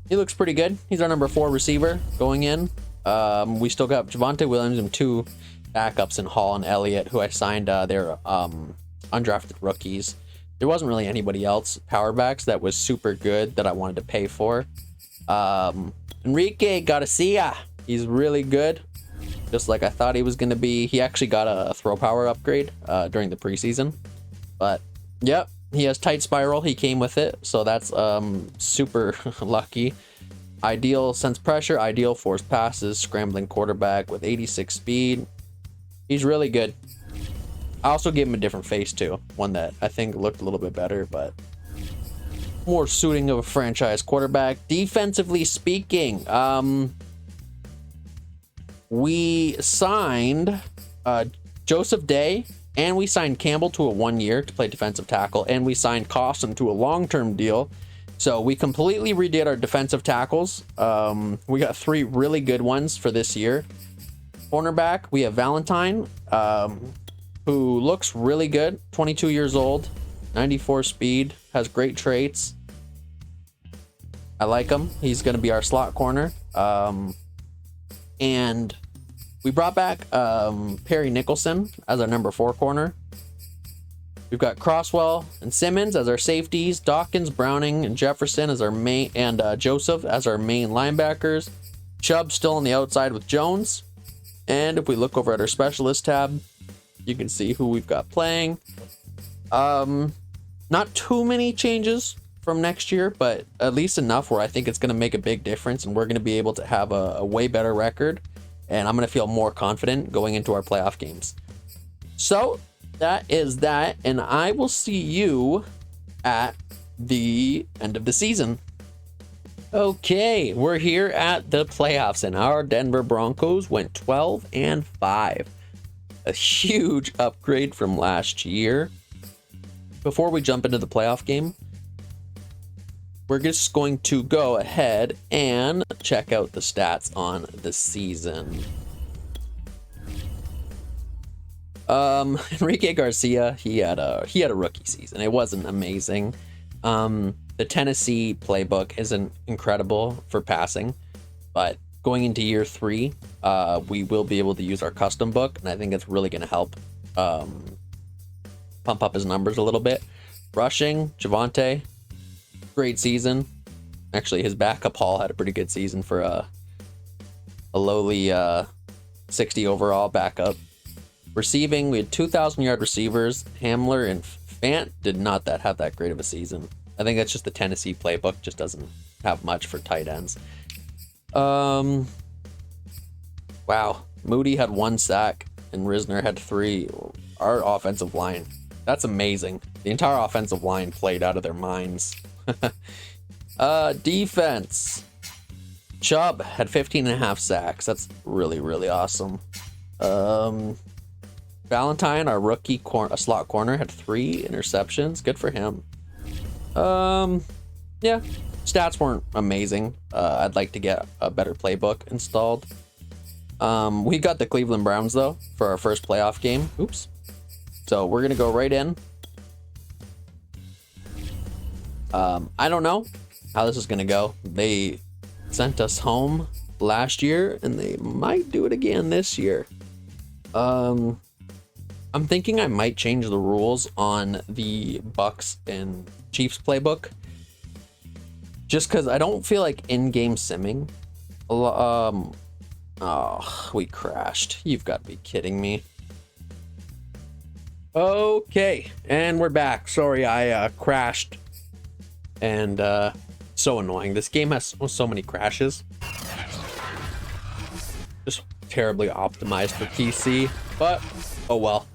He looks pretty good. He's our number 4 receiver going in. We still got Javonte Williams and 2 backups in Hall and Elliott, who I signed their undrafted rookies. There wasn't really anybody else power backs that was super good that I wanted to pay for. Enrique Garcia, he's really good, just like I thought he was going to be. He actually got a throw power upgrade during the preseason, but yep, he has tight spiral. He came with it, so that's super lucky. Ideal sense pressure, ideal force passes, scrambling quarterback with 86 speed. He's really good. I also gave him a different face too, one that I think looked a little bit better, but more suiting of a franchise quarterback. Defensively speaking, we signed Joseph Day, and we signed Campbell to a 1-year to play defensive tackle, and we signed Costin to a long-term deal. So we completely redid our defensive tackles. We got 3 really good ones for this year. Cornerback, we have Valentine, who looks really good, 22 years old, 94 speed, has great traits. I like him. He's going to be our slot corner. And we brought back Perry Nicholson as our number 4 corner. We've got Crosswell and Simmons as our safeties, Dawkins, Browning, and Jefferson as our main, and Joseph as our main linebackers. Chubb still on the outside with Jones. And if we look over at our specialist tab, you can see who we've got playing. Not too many changes from next year, but at least enough where I think it's going to make a big difference, and we're going to be able to have a way better record, and I'm going to feel more confident going into our playoff games. So that is that, and I will see you at the end of the season. Okay, we're here at the playoffs, and our Denver Broncos went 12-5. A huge upgrade from last year. Before we jump into the playoff game, we're just going to go ahead and check out the stats on the season. Enrique Garcia, he had a rookie season. It wasn't amazing. The Tennessee playbook isn't incredible for passing, but going into year 3, we will be able to use our custom book, and I think it's really going to help pump up his numbers a little bit. Rushing, Javonte, great season. Actually, his backup Hall had a pretty good season for a lowly 60 overall backup. Receiving, we had 2,000-yard receivers. Hamler and Fant did not have that great of a season. I think that's just the Tennessee playbook. Just doesn't have much for tight ends. Wow. Moody had 1 sack and Risner had 3. Our offensive line, that's amazing. The entire offensive line played out of their minds. Defense. Chubb had 15.5 sacks. That's really, really awesome. Valentine, our rookie slot corner, had 3 interceptions. Good for him. Yeah, stats weren't amazing. I'd like to get a better playbook installed. We got the Cleveland Browns though for our first playoff game. Oops. So we're gonna go right in. I don't know how this is gonna go. They sent us home last year and they might do it again this year. I'm thinking I might change the rules on the Bucks and Chiefs playbook, just because I don't feel like in-game simming. Oh, we crashed. You've got to be kidding me. Okay, and we're back. Sorry, I crashed. And so annoying. This game has so many crashes. Just terribly optimized for PC, but oh well.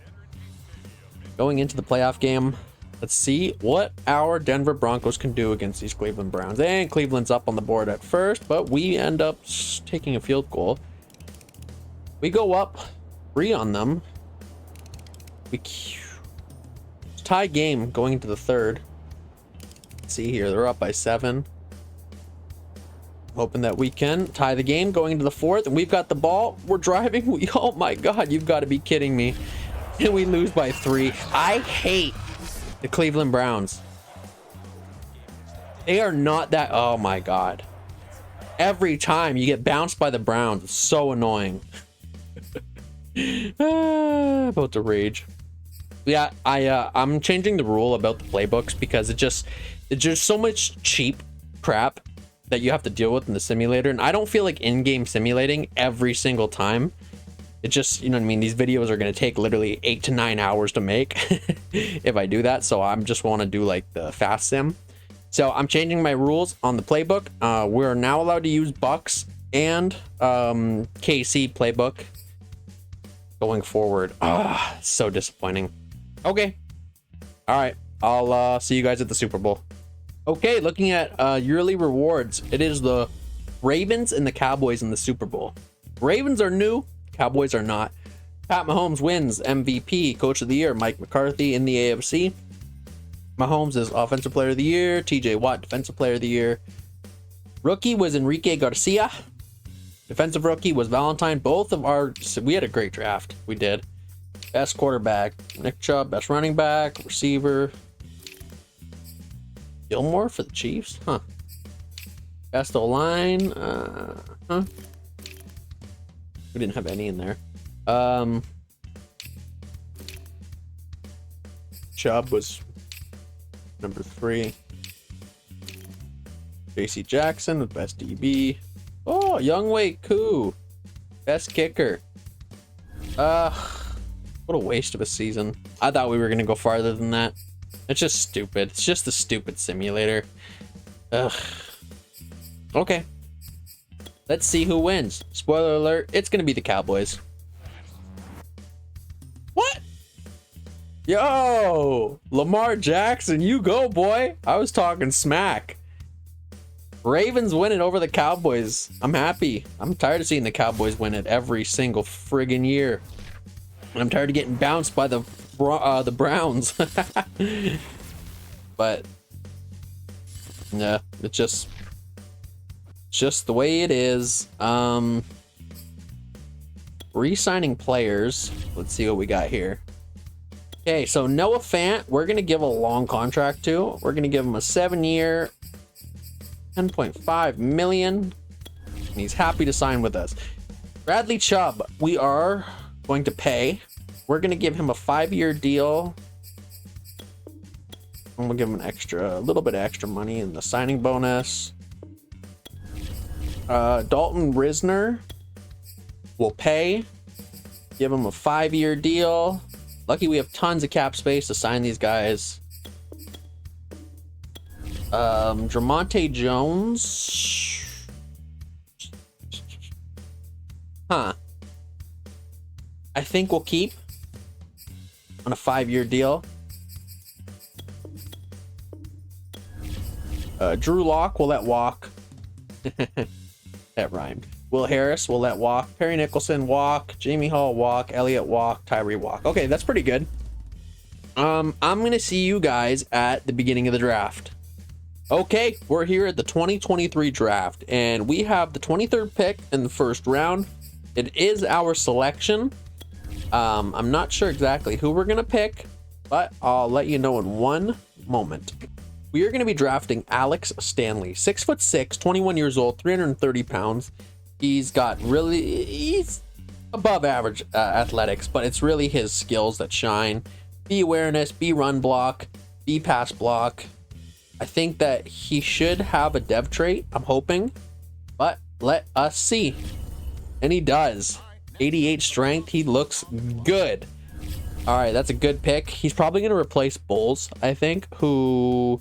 Going into the playoff game, let's see what our Denver Broncos can do against these Cleveland Browns. And Cleveland's up on the board at first, but we end up taking a field goal. We go up 3 on them. We tie game going into the third. Let's see here, they're up by 7. Hoping that we can tie the game going into the fourth, and we've got the ball. We're driving. Oh my God, you've got to be kidding me. And we lose by 3. I hate the Cleveland Browns. They are not that. Oh my God. Every time you get bounced by the Browns, it's so annoying. About to rage. Yeah, I'm changing the rule about the playbooks because it's just so much cheap crap that you have to deal with in the simulator, and I don't feel like in-game simulating every single time. It just, you know what I mean, these videos are going to take literally 8 to 9 hours to make if I do that, so I'm just want to do like the fast sim. So I'm changing my rules on the playbook. We're now allowed to use Bucks and KC playbook going forward. So disappointing. Okay, all right, I'll see you guys at the Super Bowl. Okay, looking at yearly rewards, it is the Ravens and the Cowboys in the Super Bowl. Ravens are new, Cowboys are not. Pat Mahomes wins MVP, Coach of the Year, Mike McCarthy in the AFC. Mahomes is Offensive Player of the Year, TJ Watt, Defensive Player of the Year. Rookie was Enrique Garcia. Defensive Rookie was Valentine. We had a great draft. We did. Best quarterback, Nick Chubb. Best running back, receiver, Gilmore for the Chiefs. Huh. Best O-line. We didn't have any in there. Chubb was number 3. JC Jackson with best DB. Oh, Younghoe Koo, best kicker. What a waste of a season. I thought we were gonna go farther than that. It's just stupid. It's just a stupid simulator. Ugh. Okay. Let's see who wins. Spoiler alert, it's gonna be the Cowboys. What? Yo, Lamar Jackson, you go, boy. I was talking smack. Ravens win it over the Cowboys. I'm happy. I'm tired of seeing the Cowboys win it every single friggin' year. I'm tired of getting bounced by the Browns. But yeah, it's just the way it is. Resigning players. Let's see what we got here. Okay, so Noah Fant, we're gonna give a long contract to. We're gonna give him a 7-year, $10.5 million, and he's happy to sign with us. Bradley Chubb, we are going to pay. We're going to give him a 5-year deal. I'm gonna give him a little bit of extra money in the signing bonus. Dalton Risner will pay. Give him a 5-year deal. Lucky we have tons of cap space to sign these guys. Dramonte Jones. Huh. I think we'll keep on a 5-year deal. Drew Lock will let walk. That rhymed. Will Harris will let walk. Perry Nicholson walk. Jamie Hall walk. Elliott walk. Tyree walk. Okay, that's pretty good. I'm gonna see you guys at the beginning of the draft. Okay, we're here at the 2023 draft, and we have the 23rd pick in the first round. It is our selection. I'm not sure exactly who we're gonna pick, but I'll let you know in one moment. We are going to be drafting Alex Stanley, 6'6", 21 years old, 330 pounds. He's above average athletics, but it's really his skills that shine. B awareness, B run block, B pass block. I think that he should have a dev trait, I'm hoping, but let us see. And he does. 88 strength, he looks good. All right, that's a good pick. He's probably going to replace Bulls, I think, who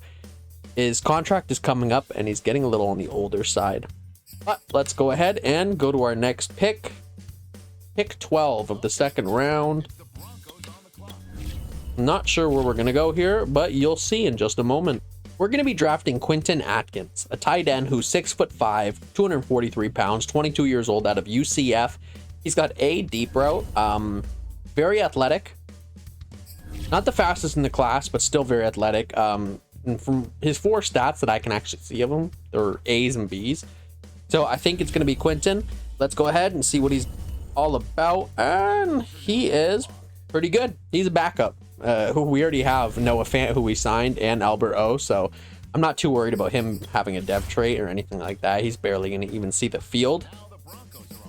his contract is coming up and he's getting a little on the older side. But let's go ahead and go to our next pick. Pick 12 of the second round. Not sure where we're going to go here, but you'll see in just a moment. We're going to be drafting Quentin Atkins, a tight end who's 6'5", 243 pounds, 22 years old, out of UCF. He's got a deep route, very athletic. Not the fastest in the class, but still very athletic. And from his 4 stats that I can actually see of him, they're A's and B's. So I think it's going to be Quentin. Let's go ahead and see what he's all about. And he is pretty good. He's a backup, who we already have Noah Fant, who we signed, and Albert O. So I'm not too worried about him having a dev trait or anything like that. He's barely going to even see the field.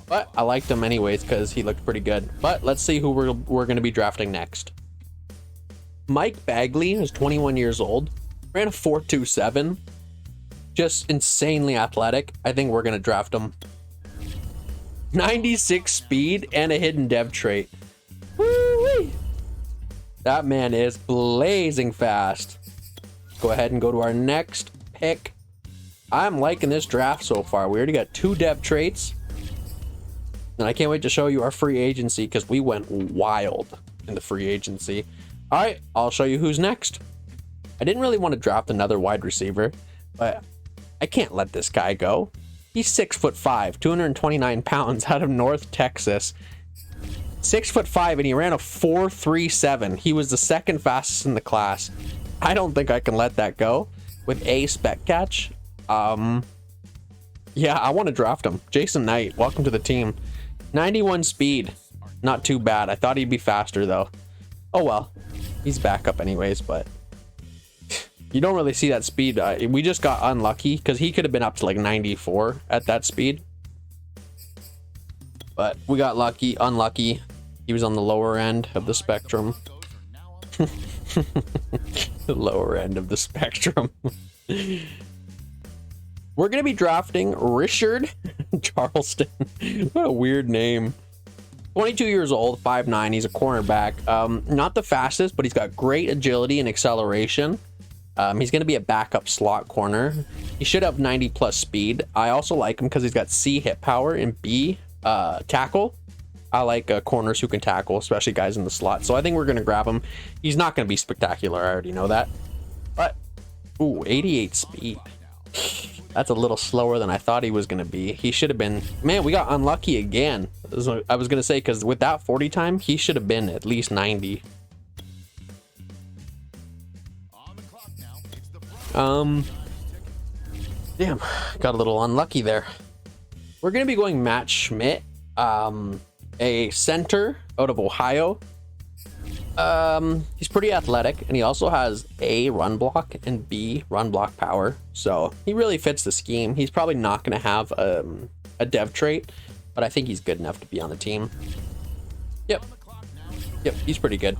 But I liked him anyways because he looked pretty good. But let's see who we're going to be drafting next. Mike Bagley is 21 years old. Ran a 4.27, just insanely athletic. I think we're gonna draft him. 96 speed and a hidden dev trait. Woo-wee. That man is blazing fast. Go ahead and go to our next pick. I'm liking this draft so far. We already got 2 dev traits, and I can't wait to show you our free agency because we went wild in the free agency. All right, I'll show you who's next. I didn't really want to draft another wide receiver, but I can't let this guy go. He's 6'5", 229 pounds, out of North Texas. 6'5", and he ran a 4.37. He was the second fastest in the class. I don't think I can let that go with a spec catch. Yeah, I want to draft him. Jason Knight, welcome to the team. 91 speed, not too bad. I thought he'd be faster though. Oh well, he's backup anyways, but you don't really see that speed. We just got unlucky because he could have been up to like 94 at that speed. But we got unlucky. He was on the lower end of the spectrum. The lower end of the spectrum. We're going to be drafting Richard Charleston. What a weird name. 22 years old, 5'9". He's a cornerback. Not the fastest, but he's got great agility and acceleration. He's going to be a backup slot corner. He should have 90 plus speed. I also like him because he's got C hit power and B tackle. I like corners who can tackle, especially guys in the slot. So I think we're going to grab him. He's not going to be spectacular. I already know that. But, ooh, 88 speed. That's a little slower than I thought he was going to be. He should have been... Man, we got unlucky again. I was going to say, because with that 40 time, he should have been at least 90. Damn, got a little unlucky there. We're going to be going Matt Schmidt, a center out of Ohio. He's pretty athletic, and he also has A, run block, and B, run block power. So he really fits the scheme. He's probably not going to have a dev trait, but I think he's good enough to be on the team. Yep, he's pretty good.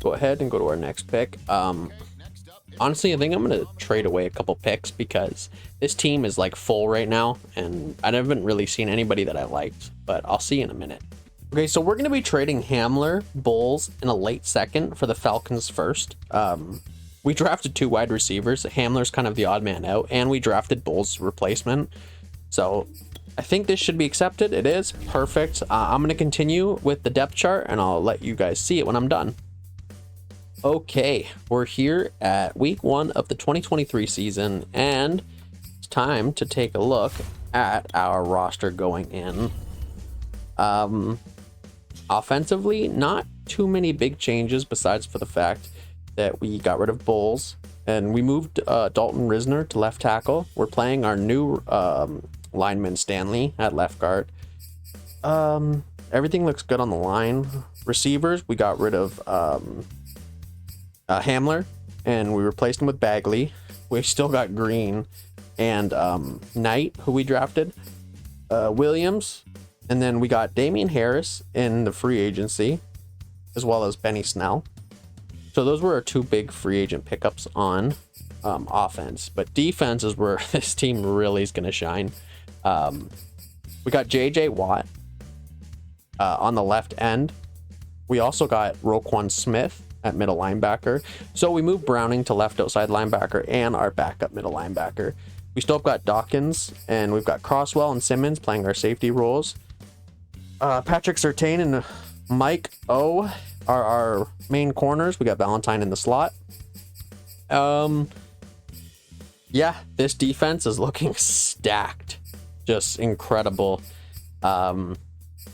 go ahead and go to our next pick. Honestly, I think I'm going to trade away a couple picks because this team is like full right now, and I haven't really seen anybody that I liked, but I'll see in a minute. Okay, so we're going to be trading Hamler, Bulls in a late second for the Falcons first. We drafted 2 wide receivers. Hamler's kind of the odd man out, and we drafted Bulls replacement. So I think this should be accepted. It is perfect. I'm going to continue with the depth chart, and I'll let you guys see it when I'm done. Okay, we're here at week 1 of the 2023 season, and it's time to take a look at our roster going in. Offensively, not too many big changes besides for the fact that we got rid of Bulls and we moved Dalton Risner to left tackle. We're playing our new lineman Stanley at left guard. Everything looks good on the line. Receivers, we got rid of Hamler and we replaced him with Bagley. We still got Green and Knight, who we drafted, Williams, and then we got Damian Harris in the free agency, as well as Benny Snell. So those were our 2 big free agent pickups on offense. But defense is where this team really is going to shine. We got JJ Watt on the left end. We also got Roquan Smith at middle linebacker. So we moved Browning to left outside linebacker and our backup middle linebacker. We still got Dawkins, and we've got Crosswell and Simmons playing our safety roles. Patrick Surtain and Mike O are our main corners. We got Valentine in the slot. Yeah, this defense is looking stacked. Just incredible. I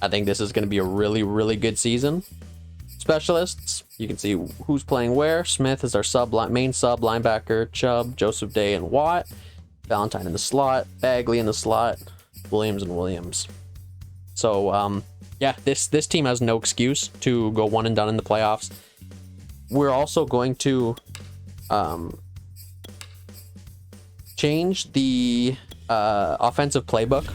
think this is going to be a really, really good season. Specialists, you can see who's playing where. Smith is our main sub linebacker. Chubb, Joseph Day, and Watt. Valentine in the slot. Bagley in the slot. Williams and Williams. So, yeah, this team has no excuse to go one and done in the playoffs. We're also going to change the offensive playbook.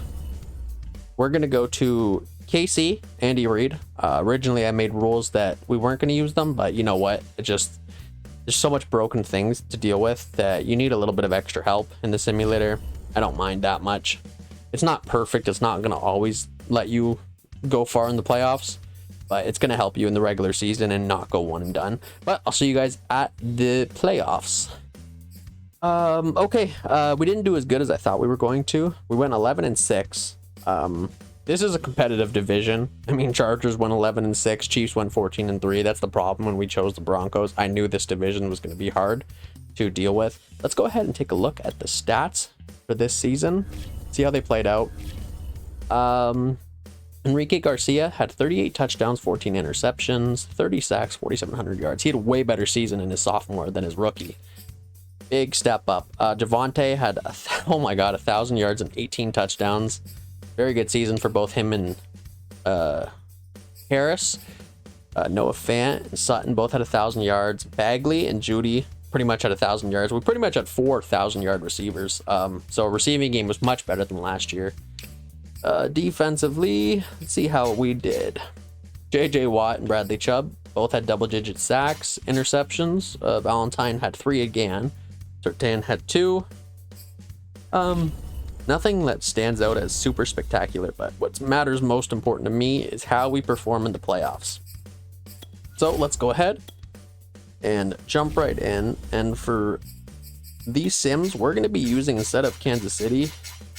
We're going to go to KC, Andy Reid. Originally, I made rules that we weren't going to use them, but you know what? There's so much broken things to deal with that you need a little bit of extra help in the simulator. I don't mind that much. It's not perfect. It's not going to always let you go far in the playoffs, but it's going to help you in the regular season and not go one and done. But I'll see you guys at the playoffs. Okay, we didn't do as good as I thought we were going to. We went 11-6. This is a competitive division. I mean, Chargers went 11-6, Chiefs went 14-3. That's the problem when we chose the Broncos. I knew this division was going to be hard to deal with. Let's go ahead and take a look at the stats for this season. See how they played out. Enrique Garcia had 38 touchdowns, 14 interceptions, 30 sacks, 4,700 yards. He had a way better season in his sophomore than his rookie. Big step up. Javonte had, 1,000 yards and 18 touchdowns. Very good season for both him and Harris. Noah Fant and Sutton both had 1,000 yards. Bagley and Judy pretty much had 1,000 yards. We pretty much had 4,000-yard receivers. So receiving game was much better than last year. Defensively, let's see how we did. JJ Watt and Bradley Chubb both had double-digit sacks, interceptions. Valentine had 3 again. Surtain had 2. Nothing that stands out as super spectacular, but what matters most important to me is how we perform in the playoffs. So let's go ahead and jump right in. And for these sims, we're going to be using, instead of Kansas City,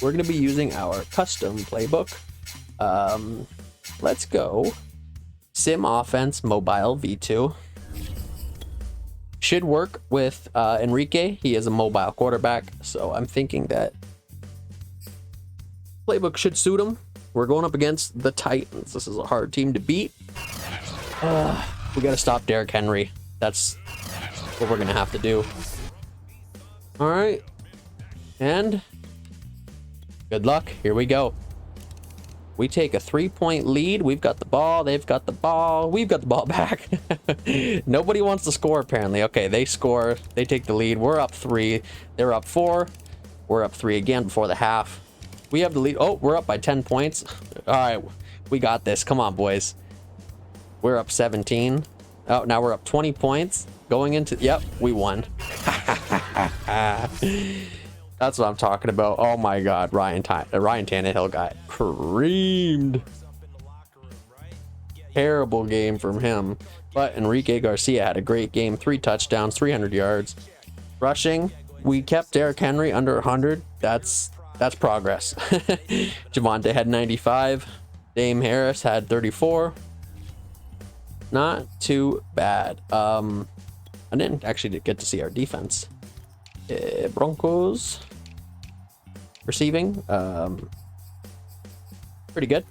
we're going to be using our custom playbook. Let's go. Sim Offense Mobile V2. Should work with Enrique. He is a mobile quarterback, so I'm thinking that playbook should suit him. We're going up against the Titans. This is a hard team to beat. We got to stop Derrick Henry. That's what we're going to have to do. All right. And good luck. Here we go. We take a 3-point lead. We've got the ball. They've got the ball. We've got the ball back. Nobody wants to score, apparently. Okay, they score. They take the lead. We're up 3. They're up 4. We're up 3 again before the half. We have the lead. Oh, we're up by 10 points. All right, we got this. Come on, boys. We're up 17. Oh, now we're up 20 points. Going into... Yep, we won. That's what I'm talking about. Oh my God, Ryan Tannehill got creamed. Terrible game from him. But Enrique Garcia had a great game. 3 touchdowns, 300 yards. Rushing, we kept Derrick Henry under 100. That's progress. Javonte had 95. Dame Harris had 34. Not too bad. I didn't actually get to see our defense. Broncos receiving, pretty good.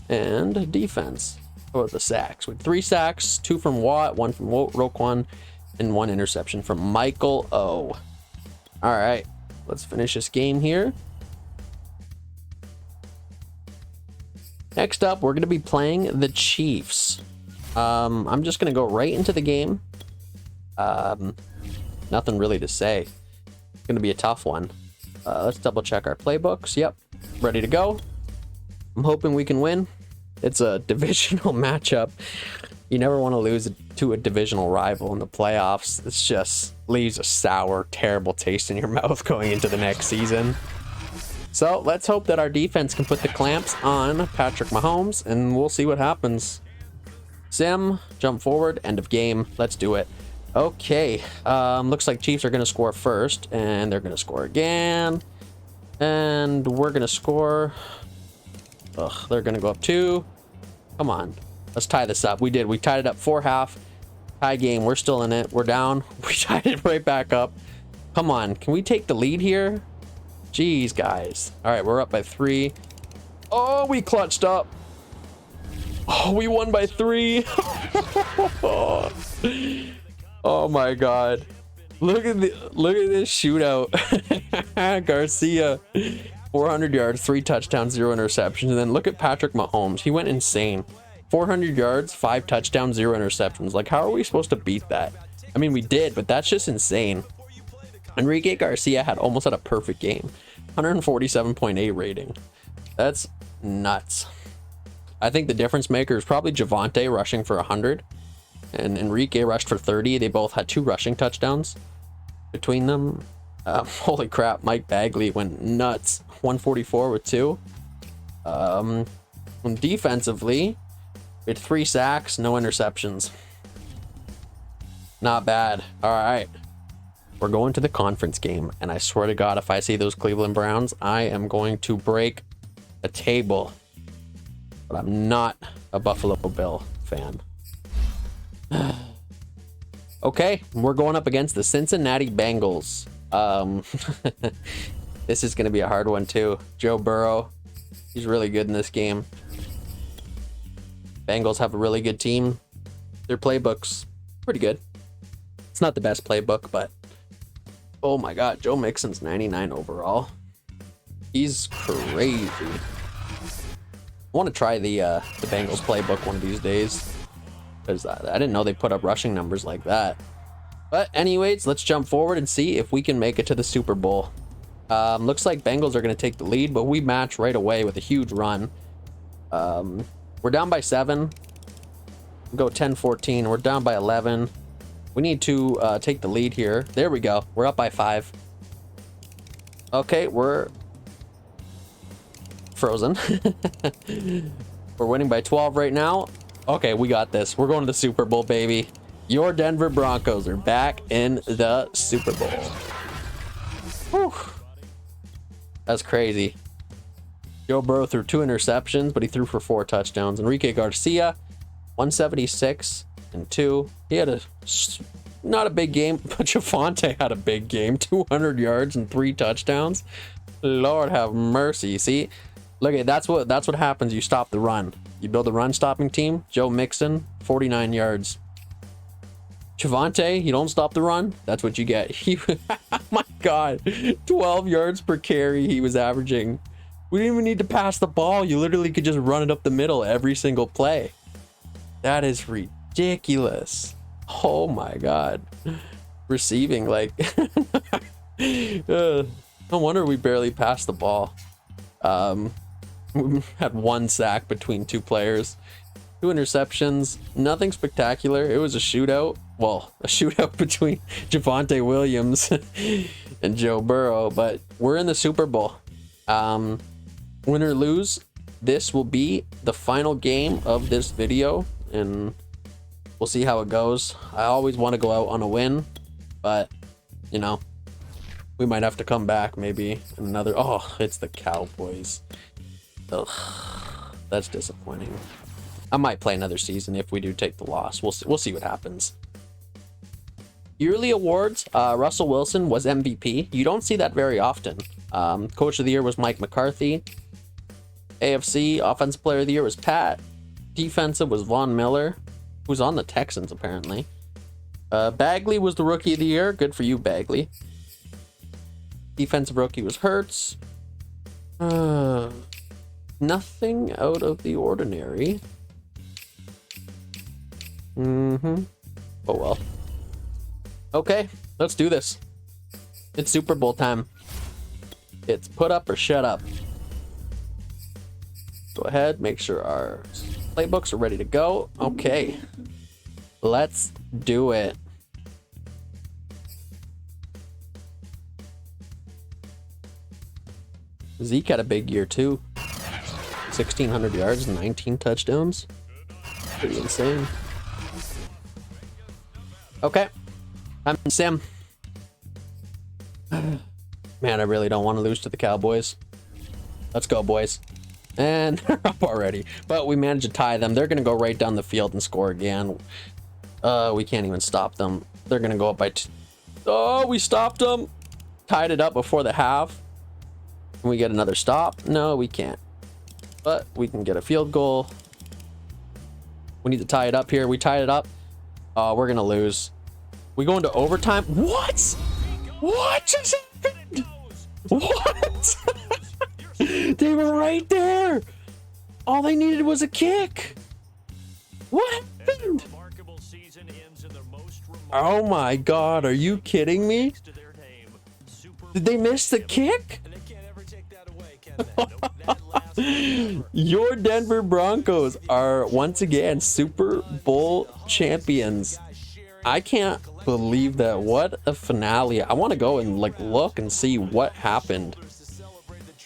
And defense. Oh, the sacks. We had 3 sacks, 2 from Watt, 1 from Roquan, and 1 interception from Michael O. All right, let's finish this game here. Next up, we're going to be playing the Chiefs. I'm just going to go right into the game. Nothing really to say. It's going to be a tough one. Let's double check our playbooks. Yep, ready to go. I'm hoping we can win. It's a divisional matchup. You never want to lose to a divisional rival in the playoffs. It's just leaves a sour, terrible taste in your mouth going into the next season. So let's hope that our defense can put the clamps on Patrick Mahomes, and we'll see what happens. Sim, jump forward, end of game. Let's do it. Okay, looks like Chiefs are going to score first, and they're going to score again. And we're going to score. Ugh, they're going to go up 2. Come on, let's tie this up. We did. We tied it up 4-half. Tie game. We're still in it. We're down. We tied it right back up. Come on, can we take the lead here? Jeez, guys. All right, we're up by 3. Oh, we clutched up. Oh, we won by 3. Oh my God. Look at this shootout. Garcia, 400 yards, 3 touchdowns, 0 interceptions. And then look at Patrick Mahomes. He went insane. 400 yards, 5 touchdowns, 0 interceptions. Like, how are we supposed to beat that? I mean, we did, but that's just insane. Enrique Garcia almost had a perfect game. 147.8 rating. That's nuts. I think the difference maker is probably Javonte rushing for 100. And Enrique rushed for 30. They both had 2 rushing touchdowns between them. Holy crap, Mike Bagley went nuts. 144 with 2. Defensively, we had 3 sacks, no interceptions. Not bad. All right. We're going to the conference game, and I swear to God, if I see those Cleveland Browns, I am going to break a table. But I'm not a Buffalo Bill fan. Okay, we're going up against the Cincinnati Bengals. This is going to be a hard one too. Joe Burrow, he's really good in this game. Bengals have a really good team. Their playbook's pretty good. It's not the best playbook, but oh my God, Joe Mixon's 99 overall. He's crazy. I want to try the Bengals playbook one of these days, because I didn't know they put up rushing numbers like that. But anyways, let's jump forward and see if we can make it to the Super Bowl. Looks like Bengals are going to take the lead, but we match right away with a huge run. We're down by 7. Go 10-14. We're down by 11. We need to take the lead here. There we go. We're up by 5. Okay, we're frozen. We're winning by 12 right now. Okay, we got this. We're going to the Super Bowl, baby. Your Denver Broncos are back in the Super Bowl. Whew. That's crazy. Joe Burrow threw 2 interceptions, but he threw for 4 touchdowns. Enrique Garcia, 176 and 2. He had not a big game, but Javonte had a big game. 200 yards and 3 touchdowns. Lord have mercy. See, look at that's what happens. You stop the run. You build a run-stopping team. Joe Mixon, 49 yards. Javonte, you don't stop the run. That's what you get. Oh my God, 12 yards per carry he was averaging. We didn't even need to pass the ball. You literally could just run it up the middle every single play. That is ridiculous. Oh my God. Receiving, like, no wonder we barely passed the ball. We had 1 sack between 2 players. 2 interceptions, nothing spectacular. It was a shootout. Well, a shootout between Javonte Williams and Joe Burrow, but we're in the Super Bowl. Win or lose, this will be the final game of this video, and we'll see how it goes. I always want to go out on a win, but you know, we might have to come back maybe in another. Oh, it's the Cowboys. Ugh, that's disappointing. I might play another season if we do take the loss. We'll see what happens. Yearly awards, Russell Wilson was MVP. You don't see that very often. Coach of the Year was Mike McCarthy. AFC Offensive Player of the Year was Pat. Defensive was Von Miller, who's on the Texans apparently. Bagley was the Rookie of the Year. Good for you, Bagley. Defensive Rookie was Hurts. Nothing out of the ordinary. Oh well. Okay, let's do this. It's Super Bowl time. It's put up or shut up. Go ahead, make sure our playbooks are ready to go. Okay, let's do it. Zeke had a big year too. 1,600 yards, 19 touchdowns. Pretty insane. Okay, I'm Sim. Man, I really don't want to lose to the Cowboys. Let's go, boys. And they're up already, but we managed to tie them. They're going to go right down the field and score again. We can't even stop them. They're going to go up by oh, we stopped them. Tied it up before the half. Can we get another stop? No, we can't. But we can get a field goal. We need to tie it up here. We tied it up. We're going to lose. We go into overtime. What? What just happened? What? They were right there. All they needed was a kick. What happened? Oh my God, are you kidding me? Did they miss the kick? Your Denver Broncos are once again Super Bowl champions. I can't believe that. What a finale. I want to go and look and see what happened.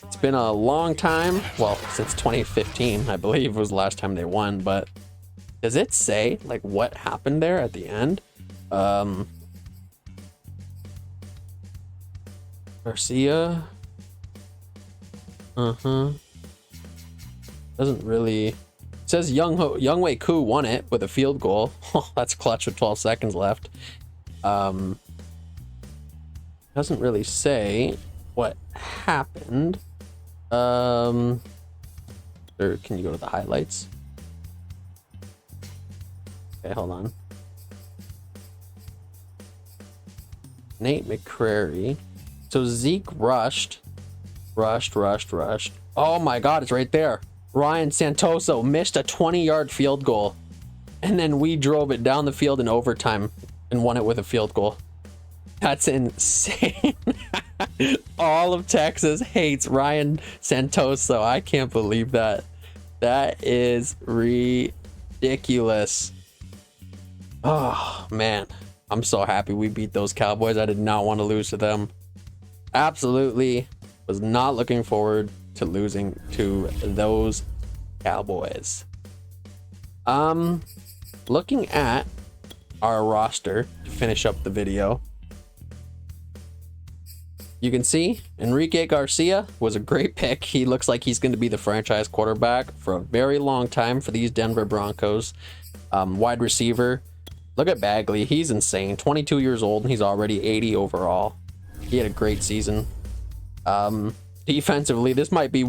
It's been a long time. Well, since 2015, I believe was the last time they won, but does it say what happened there at the end? Garcia. Doesn't really. It says Younghoe Koo won it with a field goal. That's clutch with 12 seconds left. Doesn't really say what happened. Or can you go to the highlights? Okay, hold on. Nate McCrary. So Zeke rushed. Oh my God, it's right there. Ryan Santoso missed a 20-yard field goal, and then we drove it down the field in overtime and won it with a field goal. That's insane. All of Texas hates Ryan Santoso. I can't believe that. That is ridiculous. Oh man, I'm so happy we beat those Cowboys. I did not want to lose to them. Absolutely was not looking forward to losing to those Cowboys. Looking at our roster to finish up the video, you can see Enrique Garcia was a great pick. He looks like he's going to be the franchise quarterback for a very long time for these Denver Broncos. Wide receiver, look at Bagley. He's insane. 22 years old and he's already 80 overall. He had a great season. Defensively, this might be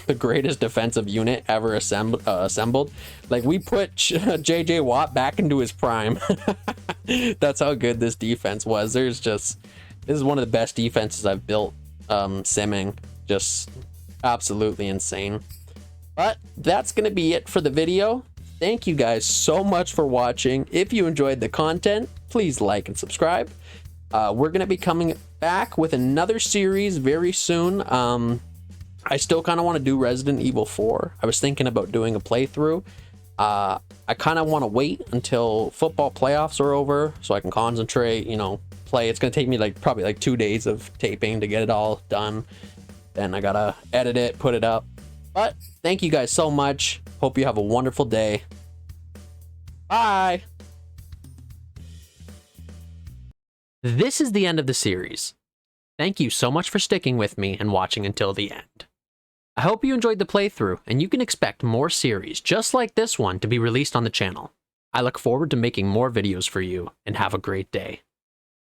the greatest defensive unit ever assembled. We put JJ Watt back into his prime. That's how good this defense was. This is one of the best defenses I've built simming. Just absolutely insane. But that's gonna be it for the video. Thank you guys so much for watching. If you enjoyed the content, please like and subscribe. We're gonna be coming back with another series very soon. I still kind of want to do Resident Evil 4. I was thinking about doing a playthrough. I kind of want to wait until football playoffs are over so I can concentrate, you know, play. It's going to take me probably like 2 days of taping to get it all done. Then I got to edit it, put it up. But thank you guys so much. Hope you have a wonderful day. Bye. This is the end of the series. Thank you so much for sticking with me and watching until the end. I hope you enjoyed the playthrough, and you can expect more series just like this one to be released on the channel. I look forward to making more videos for you, and have a great day.